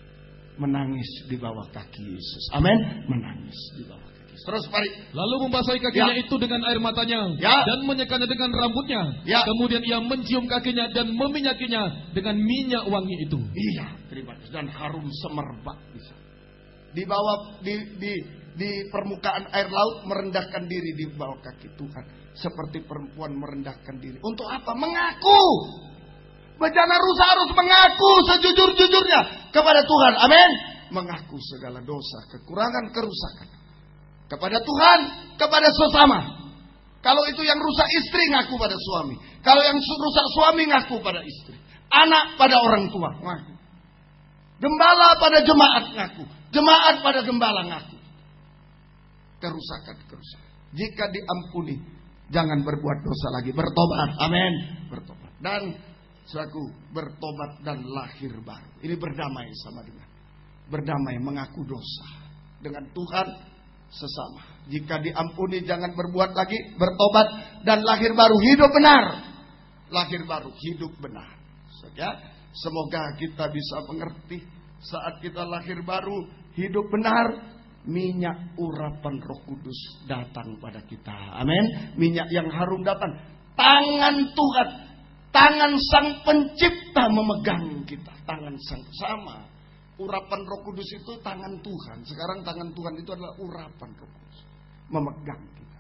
menangis di bawah kaki Yesus. Amin. Menangis di bawah kaki Yesus. Terus mari. Lalu membasahi kakinya itu dengan air matanya dan menyekanya dengan rambutnya. Kemudian ia mencium kakinya dan meminyakinya dengan minyak wangi itu. Iya, terima kasih. Dan harum semerbak bisa. Di bawah di permukaan air laut merendahkan diri di bawah kaki Tuhan, seperti perempuan merendahkan diri. Untuk apa? Mengaku. Bejana rusa harus mengaku sejujur-jujurnya kepada Tuhan. Amin. Mengaku segala dosa, kekurangan, kerusakan kepada Tuhan, kepada sesama. Kalau itu yang rusak istri, ngaku pada suami. Kalau yang rusak suami, ngaku pada istri. Anak pada orang tua, ngaku. Gembala pada jemaat, ngaku. Jemaat pada gembala, ngaku. Kerusakan. Jika diampuni, jangan berbuat dosa lagi. Bertobat. Amin. Bertobat. Dan selaku bertobat dan lahir baru. Ini berdamai sama dengan. Berdamai, mengaku dosa dengan Tuhan, sesama. Jika diampuni, jangan berbuat lagi. Bertobat dan lahir baru. Hidup benar. Lahir baru, hidup benar. Semoga kita bisa mengerti. Saat kita lahir baru, hidup benar, minyak urapan Roh Kudus datang pada kita. Amin. Minyak yang harum datang. Tangan Tuhan, tangan Sang Pencipta memegang kita. Tangan Sang sama. Urapan Roh Kudus itu tangan Tuhan. Sekarang tangan Tuhan itu adalah urapan Roh Kudus, memegang kita.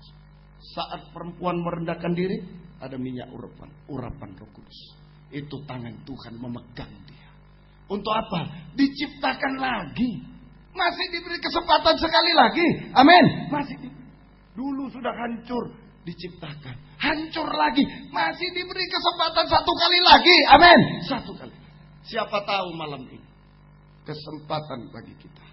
Saat perempuan merendahkan diri, ada minyak urapan Roh Kudus. Itu tangan Tuhan memegang dia. Untuk apa? Diciptakan lagi. Masih diberi kesempatan sekali lagi. Amin. Masih diberi. Dulu sudah hancur, diciptakan. Hancur lagi. Masih diberi kesempatan satu kali lagi. Amin. Satu kali. Siapa tahu malam ini kesempatan bagi kita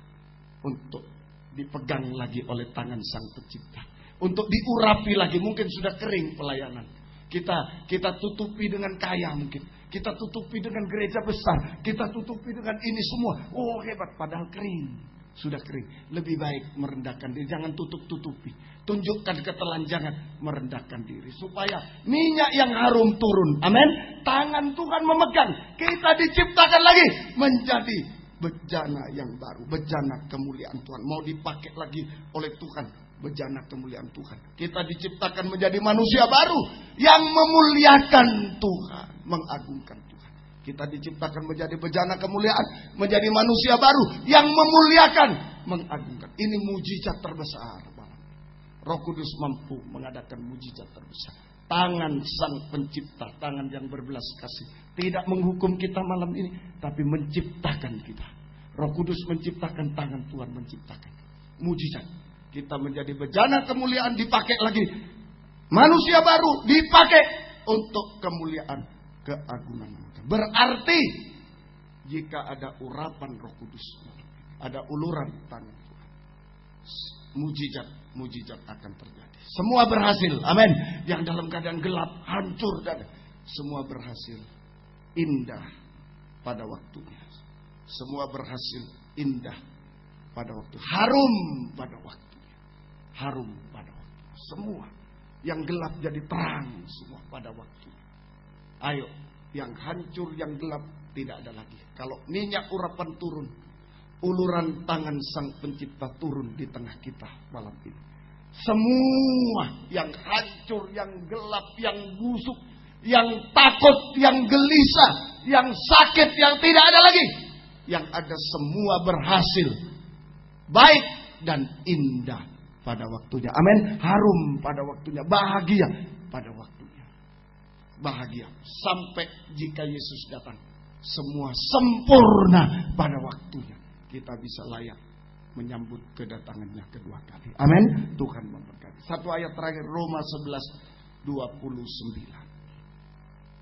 untuk dipegang lagi oleh tangan Sang Pencipta. Untuk diurapi lagi. Mungkin sudah kering pelayanan. Kita tutupi dengan kaya mungkin. Kita tutupi dengan gereja besar. Kita tutupi dengan ini semua. Oh hebat, padahal kering. Sudah kering. Lebih baik merendahkan diri. Jangan tutup-tutupi. Tunjukkan ketelanjangan. Merendahkan diri. Supaya minyak yang harum turun. Amin. Tangan Tuhan memegang. Kita diciptakan lagi menjadi bejana yang baru. Bejana kemuliaan Tuhan. Mau dipakai lagi oleh Tuhan. Bejana kemuliaan Tuhan. Kita diciptakan menjadi manusia baru yang memuliakan Tuhan, mengagungkan Tuhan. Kita diciptakan menjadi bejana kemuliaan, menjadi manusia baru yang memuliakan, mengagungkan. Ini mujizat terbesar. Roh Kudus mampu mengadakan mujizat terbesar. Tangan Sang Pencipta, tangan yang berbelas kasih, tidak menghukum kita malam ini, tapi menciptakan kita. Roh Kudus menciptakan, tangan Tuhan menciptakan. Mujizat. Kita menjadi bejana kemuliaan, dipakai lagi. Manusia baru dipakai untuk kemuliaan, keagungan. Berarti jika ada urapan Roh Kudus, ada uluran tangan Tuhan, mujizat akan terjadi. Semua berhasil. Amin. Yang dalam keadaan gelap, hancur dan semua berhasil. Indah pada waktunya. Semua berhasil indah pada waktu. Harum pada waktu. Harum pada waktu. Semua yang gelap jadi terang semua pada waktu. Ayo, yang hancur, yang gelap tidak ada lagi. Kalau minyak urapan turun, uluran tangan Sang Pencipta turun di tengah kita malam ini. Semua yang hancur, yang gelap, yang busuk, yang takut, yang gelisah, yang sakit, yang tidak ada lagi. Yang ada semua berhasil. Baik dan indah pada waktunya. Amin. Harum pada waktunya. Bahagia pada waktunya. Bahagia. Sampai jika Yesus datang. Semua sempurna pada waktunya. Kita bisa layak menyambut kedatangannya kedua kali. Amin. Tuhan memberkati. Satu ayat terakhir. Roma 11:29.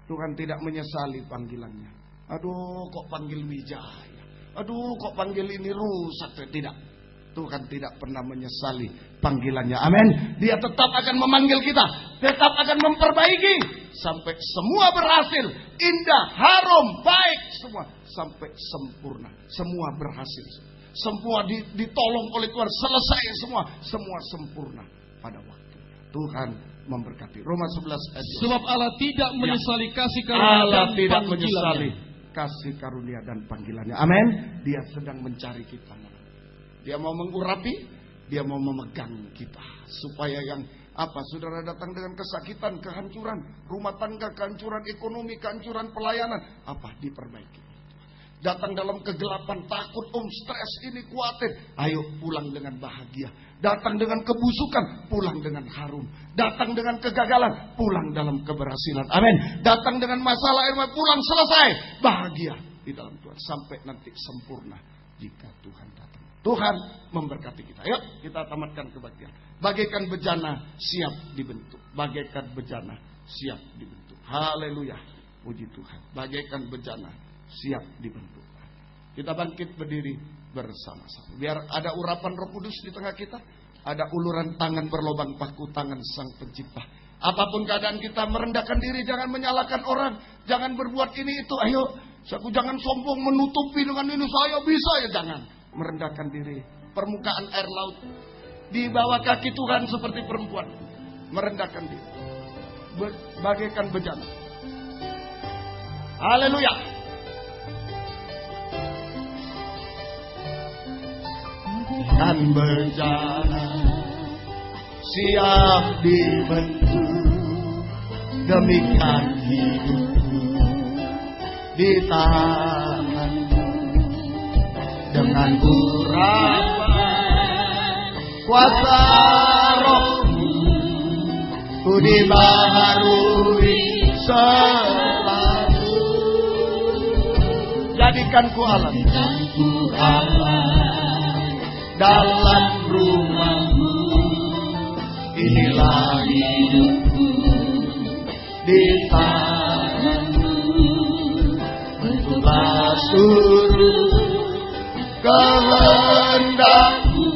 Tuhan tidak menyesali panggilannya. Aduh kok panggil Wijaya. Aduh kok panggil ini rusak. Tidak. Tuhan tidak pernah menyesali panggilannya. Amin. Dia tetap akan memanggil kita. Tetap akan memperbaiki. Sampai semua berhasil. Indah, harum, baik semua. Sampai sempurna. Semua berhasil. Semua ditolong oleh Tuhan. Selesai semua. Semua sempurna pada waktunya. Tuhan memberkati. Roma 11 ayat 2. Sebab Allah tidak menyesali kasih karunia dan tidak menyesali kasih karunia dan panggilannya. Amin. Dia sedang mencari kita. Dia mau mengurapi, dia mau memegang kita. Supaya yang saudara datang dengan kesakitan, kehancuran, rumah tangga, kehancuran ekonomi, kehancuran pelayanan, diperbaiki. Datang dalam kegelapan, takut, stres, ini khawatir. Ayo pulang dengan bahagia. Datang dengan kebusukan, pulang dengan harum. Datang dengan kegagalan, pulang dalam keberhasilan. Amin. Datang dengan masalah, pulang selesai. Bahagia di dalam Tuhan. Sampai nanti sempurna jika Tuhan datang. Tuhan memberkati kita. Yuk kita tamatkan kebaktian. Bagaikan bejana siap dibentuk. Bagaikan bejana siap dibentuk. Haleluya. Puji Tuhan. Bagaikan bejana siap dibentuk. Kita bangkit berdiri bersama-sama. Biar ada urapan Roh Kudus di tengah kita. Ada uluran tangan berlobang paku tangan Sang Pencipta. Apapun keadaan kita, merendahkan diri. Jangan menyalahkan orang. Jangan berbuat ini itu. Ayo. Jangan sombong menutupi dengan ini. Saya bisa ya. Jangan. Merendahkan diri. Permukaan air laut. Di bawah kaki Tuhan seperti perempuan. Merendahkan diri. Bagaikan bejana. Haleluya. Kan bejana siap dibentuk, demikian hidupku di tanganmu. Dengan urapan kuasa Roh-Mu, ku dibaharui selalu. Jadikan ku Allah dalam rumah-Mu, inilah hidupku di tangan-Mu. Bentuklah seluruh kehendak-Mu,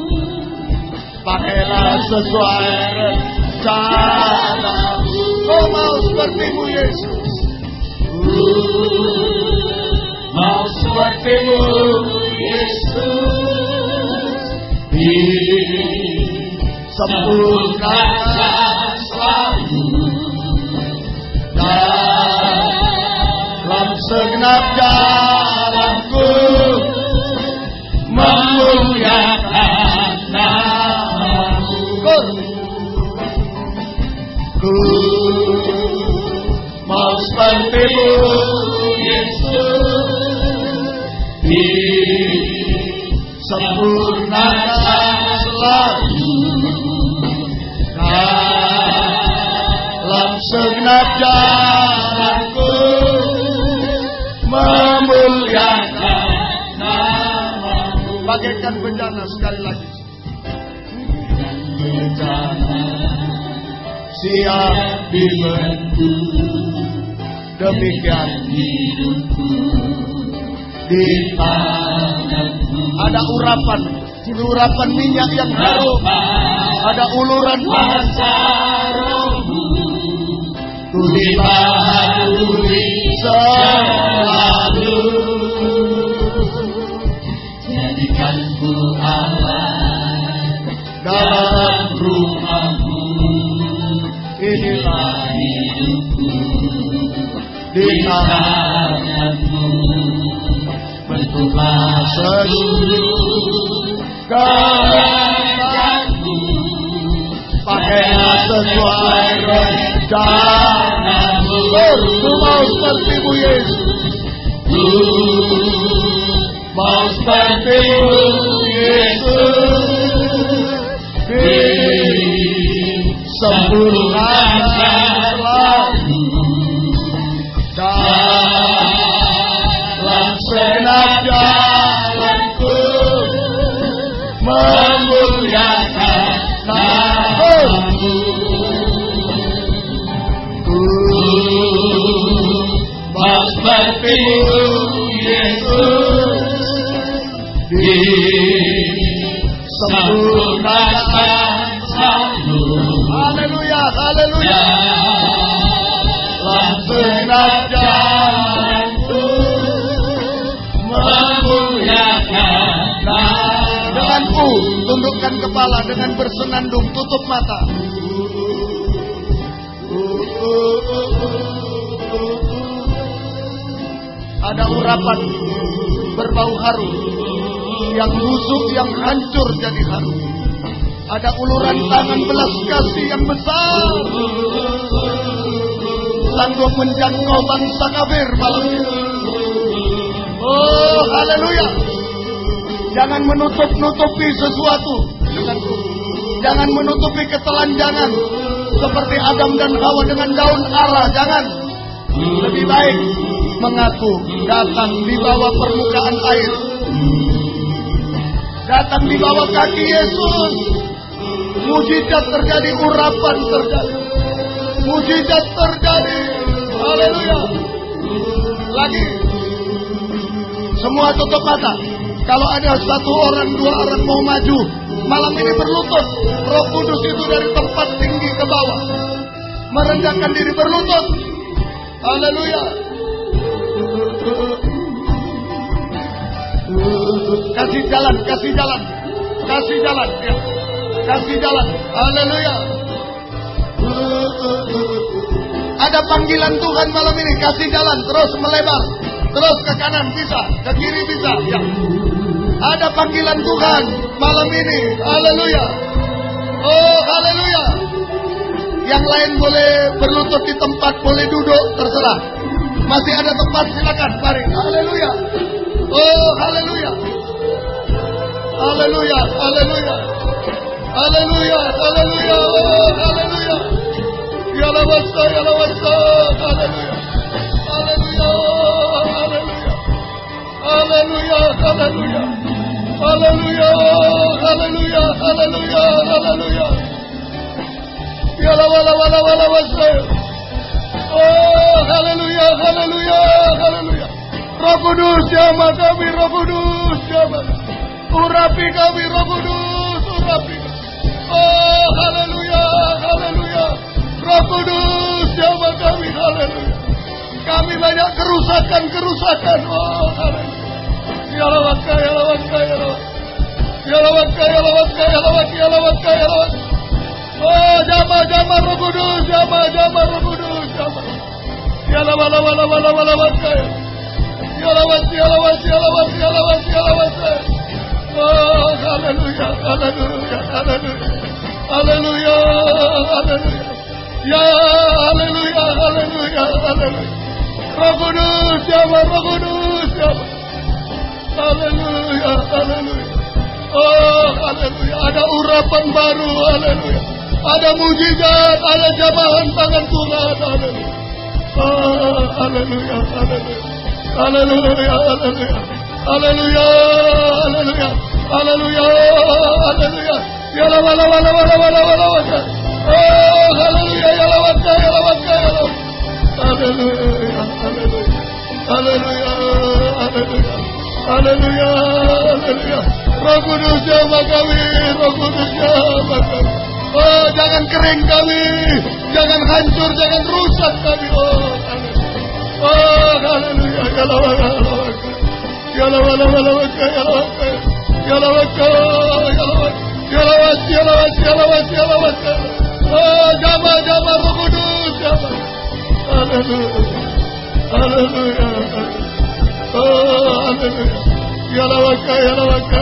pakailah sesuai rencana-Mu. Kau mau seperti-Mu Yesus, mau seperti-Mu Yesus. Sempurnakan selalu dalam segenap jalanku, memuliakan nama-Mu. Ku mau seperti-Mu Yesus, sempurnakan selalu dalam segenap jalanku, memuliakan nama-Mu. Bagaikan bejana sekali lagi. Bejana siap dibentuk, demikian hidupku di tangan-Mu. Ada urapan minyak yang harum, ada uluran kuasa Roh-Mu, ku dibaharui selalu. Jadikan ku Allah dalam rumah-Mu, inilah hidupku di tangan-Mu. Bentuklah seluruh kehendak-Mu, pakailah sesuai rencana-Mu. Ku mau seperti-Mu Yesus, ku mau seperti-Mu Yesus, sempurnakan selalu dalam segenap jalanku, memuliakan nama-Mu. Ku mau seperti-Mu Yesus, disempurnakan selalu. Haleluya, haleluya. Dalam segenap jalanku, memuliakan nama-Mu. Dengan tundukkan kepala, dengan bersenandung, tutup mata. Ada urapan berbau harum, yang busuk, yang hancur jadi harum. Ada uluran tangan belas kasih yang besar, sanggup menjangkau bangsa kafir malam ini. Oh, haleluya. Jangan menutup-nutupi sesuatu denganku. Jangan menutupi ketelanjangan seperti Adam dan Hawa dengan daun ara. Jangan. Lebih baik mengaku, datang di bawah permukaan air, datang di bawah kaki Yesus. Mujizat terjadi, urapan terjadi, mujizat terjadi. Haleluya. Lagi, semua tutup mata. Kalau ada satu orang, dua orang mau maju malam ini berlutut, Roh Kudus itu dari tempat tinggi ke bawah merendahkan diri berlutut. Haleluya. Kasih jalan, kasih jalan, kasih jalan, ya. Kasih jalan. Haleluya. Ada panggilan Tuhan malam ini, kasih jalan, terus melebar, terus ke kanan bisa, ke kiri bisa, ya. Ada panggilan Tuhan malam ini. Haleluya. Oh, haleluya. Yang lain boleh berlutut di tempat, boleh duduk, terserah. Masih ada tempat, silakan, mari. Haleluya. Oh, haleluya. Haleluya, haleluya. Haleluya, haleluya, haleluya. Ya lawasa, ya lawasa. Haleluya. Haleluya, haleluya. Haleluya, haleluya. Haleluya, haleluya, haleluya, haleluya. Ya lawala wala wala wasa. Oh, haleluya, haleluya, haleluya. Roh Kudus jamah kami, Roh Kudus jamah. Urapi kami, Roh Kudus, urapi. Oh, haleluya, haleluya. Roh Kudus jamah kami, haleluya. Kami banyak kerusakan. Oh, haleluya. Ya lawaka, ya lawaka, ya lawaka. Ya lawaka, ya lawaka, ya lawaka, ya lawaka, ya lawaka. Oh, jamah Roh Kudus, jamah Roh Kudus, jamah. Ya lawaka. Ya lawaka, ya lawaka, ya lawaka, ya lawaka, ya lawaka. Oh, haleluya, haleluya, haleluya. Haleluya, haleluya. Ya, haleluya, haleluya, haleluya. Roh Kudus, jamah Roh Kudus, jamah. Haleluya, haleluya. Oh, haleluya. Ada urapan baru, haleluya. Ada mujizat, ada jamahan tangan Tuhan, haleluya. Oh, haleluya, haleluya. Haleluya, haleluya. Haleluya, haleluya. Haleluya, haleluya. Ya lawala wala wala wala wala wala. Oh, haleluya, ya lawaka, ya lawaka, ya lawaka. Haleluya, haleluya. Haleluya, haleluya. Haleluya, haleluya. Roh Kudus jamah kami, Roh Kudus jamah kami. Oh, jangan kering kami, jangan hancur, jangan rusak kami. Oh, haleluya. Oh, haleluya. Ya lawaka, ya lawaka, ya lawaka, ya lawaka, ya lawaka, ya lawaka, ya lawaka, ya lawaka, ya lawaka, ya lawaka. Oh, jamah Roh Kudus jamah. Haleluya, haleluya. Oh, haleluya. Ya lawaka, ya lawaka,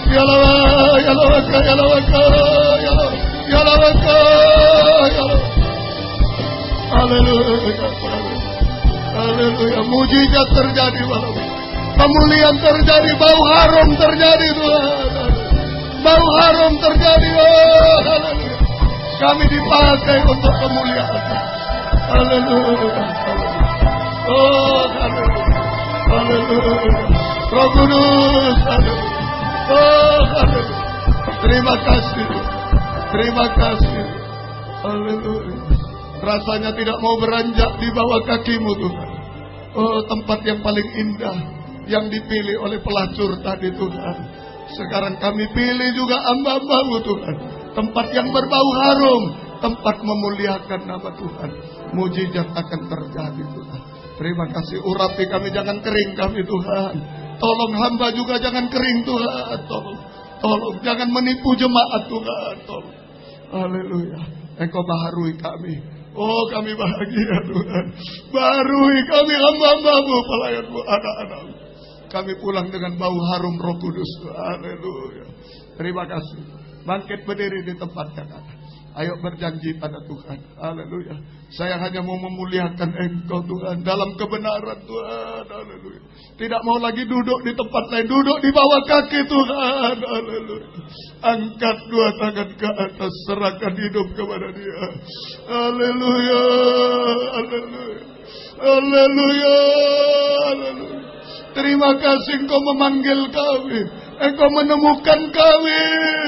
ya lawaka, ya lawaka, ya lawaka, ya lawaka, ya lawaka. Haleluya. Haleluya. Mujizat terjadi malam. Pemulihan terjadi, bau harum terjadi Tuhan. Bau harum terjadi. Oh, haleluya. Kami dipakai untuk pemulihan. Haleluya. Oh, haleluya. Haleluya. Roh Kudus, haleluya. Oh, haleluya. Terima kasih. Terima kasih. Haleluya. Rasanya tidak mau beranjak di bawah kakimu Tuhan. Oh, tempat yang paling indah yang dipilih oleh pelacur tadi Tuhan. Sekarang kami pilih juga hamba-Mu Tuhan. Tempat yang berbau harum, tempat memuliakan nama Tuhan. Mujizat akan terjadi Tuhan. Terima kasih. Urapi kami, jangan kering kami Tuhan. Tolong hamba juga jangan kering Tuhan. Tolong jangan menipu jemaat Tuhan. Tolong. Haleluya. Engkau baharui kami Oh, kami bahagia Tuhan. Barui kami hamba-Mu, pelayan-Mu, anak-anak-Mu. Kami pulang dengan bau harum Roh Kudus. Haleluya. Terima kasih. Bangkit berdiri di tempat yang ada. Ayo berjanji pada Tuhan. Haleluya. Saya hanya mau memuliakan Engkau Tuhan dalam kebenaran Tuhan. Haleluya. Tidak mau lagi duduk di tempat lain. Duduk di bawah kaki Tuhan. Haleluya. Angkat dua tangan ke atas. Serahkan hidup kepada Dia. Haleluya. Haleluya. Haleluya. Haleluya. Terima kasih Engkau memanggil kami. Engkau menemukan kami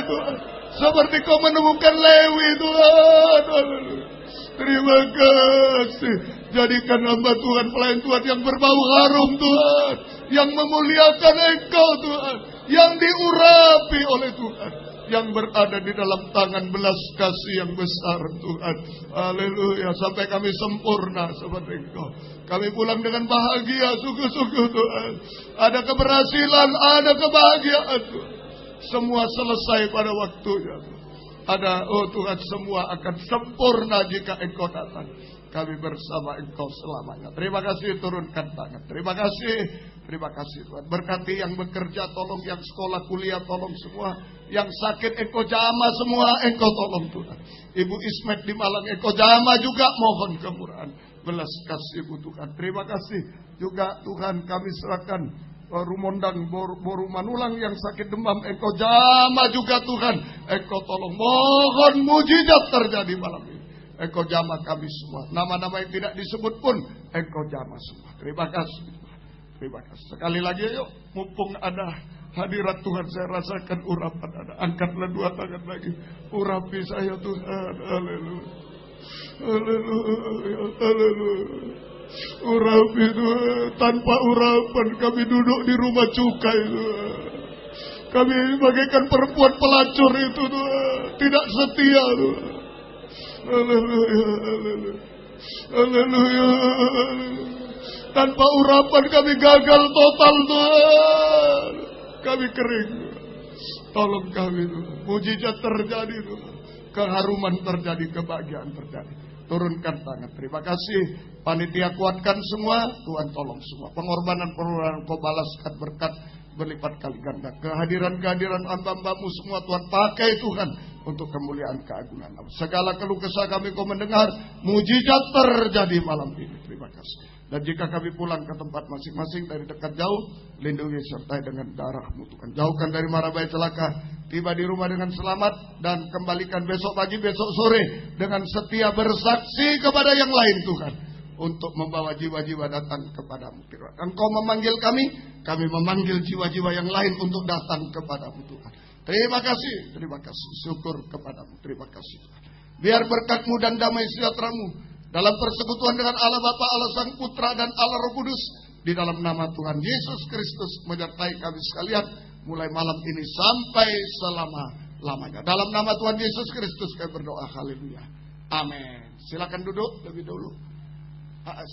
Tuhan. Seperti Kau menemukan Lewi Tuhan. Haleluya. Terima kasih. Jadikan hamba Tuhan, pelayan Tuhan yang berbau harum Tuhan. Yang memuliakan Engkau Tuhan. Yang diurapi oleh Tuhan. Yang berada di dalam tangan belas kasih yang besar Tuhan. Haleluya. Sampai kami sempurna seperti Engkau. Kami pulang dengan bahagia, sungguh-sungguh Tuhan. Ada keberhasilan, ada kebahagiaan Tuhan. Semua selesai pada waktunya. Ada, oh Tuhan, semua akan sempurna jika Engkau datang. Kami bersama Engkau selamanya. Terima kasih, turunkan tangan. Terima kasih Tuhan. Berkati yang bekerja, tolong yang sekolah, kuliah, tolong semua. Yang sakit Engkau jamah semua, Engkau tolong Tuhan. Ibu Ismet di Malang, Engkau jamah juga, mohon kemurahan. Belas kasih-Mu Tuhan. Terima kasih juga Tuhan, kami serahkan Rumondang Boru Manulang yang sakit demam, Engkau jamah juga Tuhan. Engkau tolong, mohon mujizat terjadi malam ini. Engkau jamah kami semua. Nama-nama yang tidak disebut pun Engkau jamah semua. Terima kasih. Terima kasih. Sekali lagi yuk, mumpung ada hadirat Tuhan, saya rasakan urapan ada. Angkatlah dua tangan lagi. Urapi saya Tuhan. Haleluya. Haleluya. Haleluya. Urapi Tuhan. Tanpa urapan kami duduk di rumah cukai Tuhan. Kami bagaikan perempuan pelacur itu Tuhan. Tidak setia Tuhan. Haleluya. Haleluya. Haleluya. Tanpa urapan kami gagal total Tuhan. Kami kering. Tolong kami Tuhan. Mujizat terjadi Tuhan. Keharuman terjadi, kebahagiaan terjadi. Turunkan tangan. Terima kasih. Panitia kuatkan semua. Tuhan tolong semua. Pengorbanan Kau balaskan berkat berlipat kali ganda. Kehadiran hamba-Mu semua Tuhan pakai Tuhan untuk kemuliaan keagungan. Segala keluh kesah kami Kau mendengar. Mujizat terjadi malam ini. Terima kasih. Dan jika kami pulang ke tempat masing-masing dari dekat jauh, lindungi sertai dengan darah-Mu Tuhan. Jauhkan dari mara bahaya celaka. Tiba di rumah dengan selamat dan kembalikan besok pagi, besok sore dengan setia bersaksi kepada yang lain Tuhan. Untuk membawa jiwa-jiwa datang kepadamu. Engkau memanggil kami memanggil jiwa-jiwa yang lain untuk datang kepadamu Tuhan. Terima kasih, terima kasih. Syukur kepadamu, terima kasih Tuhan. Biar berkat-Mu dan damai sejahtera-Mu dalam persekutuan dengan Allah Bapa, Allah Sang Putra dan Allah Roh Kudus, di dalam nama Tuhan Yesus Kristus menyertai kami sekalian mulai malam ini sampai selama-lamanya. Dalam nama Tuhan Yesus Kristus kami berdoa. Haleluya. Amin. Silakan duduk lebih dulu.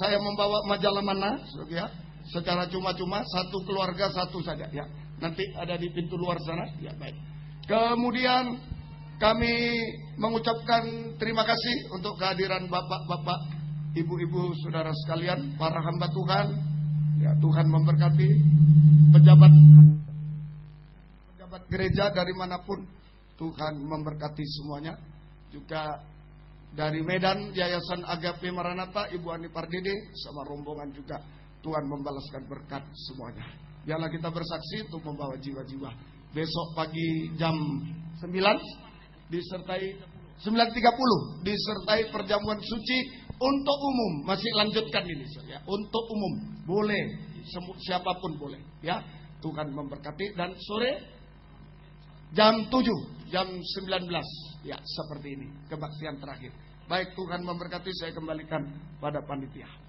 Saya membawa majalah Mana ya, secara cuma-cuma, satu keluarga satu saja ya. Nanti ada di pintu luar sana. Ya, baik. Kemudian kami mengucapkan terima kasih untuk kehadiran bapak-bapak, ibu-ibu, saudara sekalian, para hamba Tuhan. Ya, Tuhan memberkati pejabat gereja dari manapun. Tuhan memberkati semuanya. Juga dari Medan, Yayasan Agape Maranatha, Ibu Ani Pardede, sama rombongan juga. Tuhan membalaskan berkat semuanya. Biarlah kita bersaksi untuk membawa jiwa-jiwa. Besok pagi jam 9 disertai 9.30 disertai perjamuan suci untuk umum. Masih lanjutkan ini ya. Untuk umum boleh, siapapun boleh ya. Tuhan memberkati. Dan sore jam 7, jam 19 ya, seperti ini kebaktian terakhir. Baik, Tuhan memberkati. Saya kembalikan pada panitia.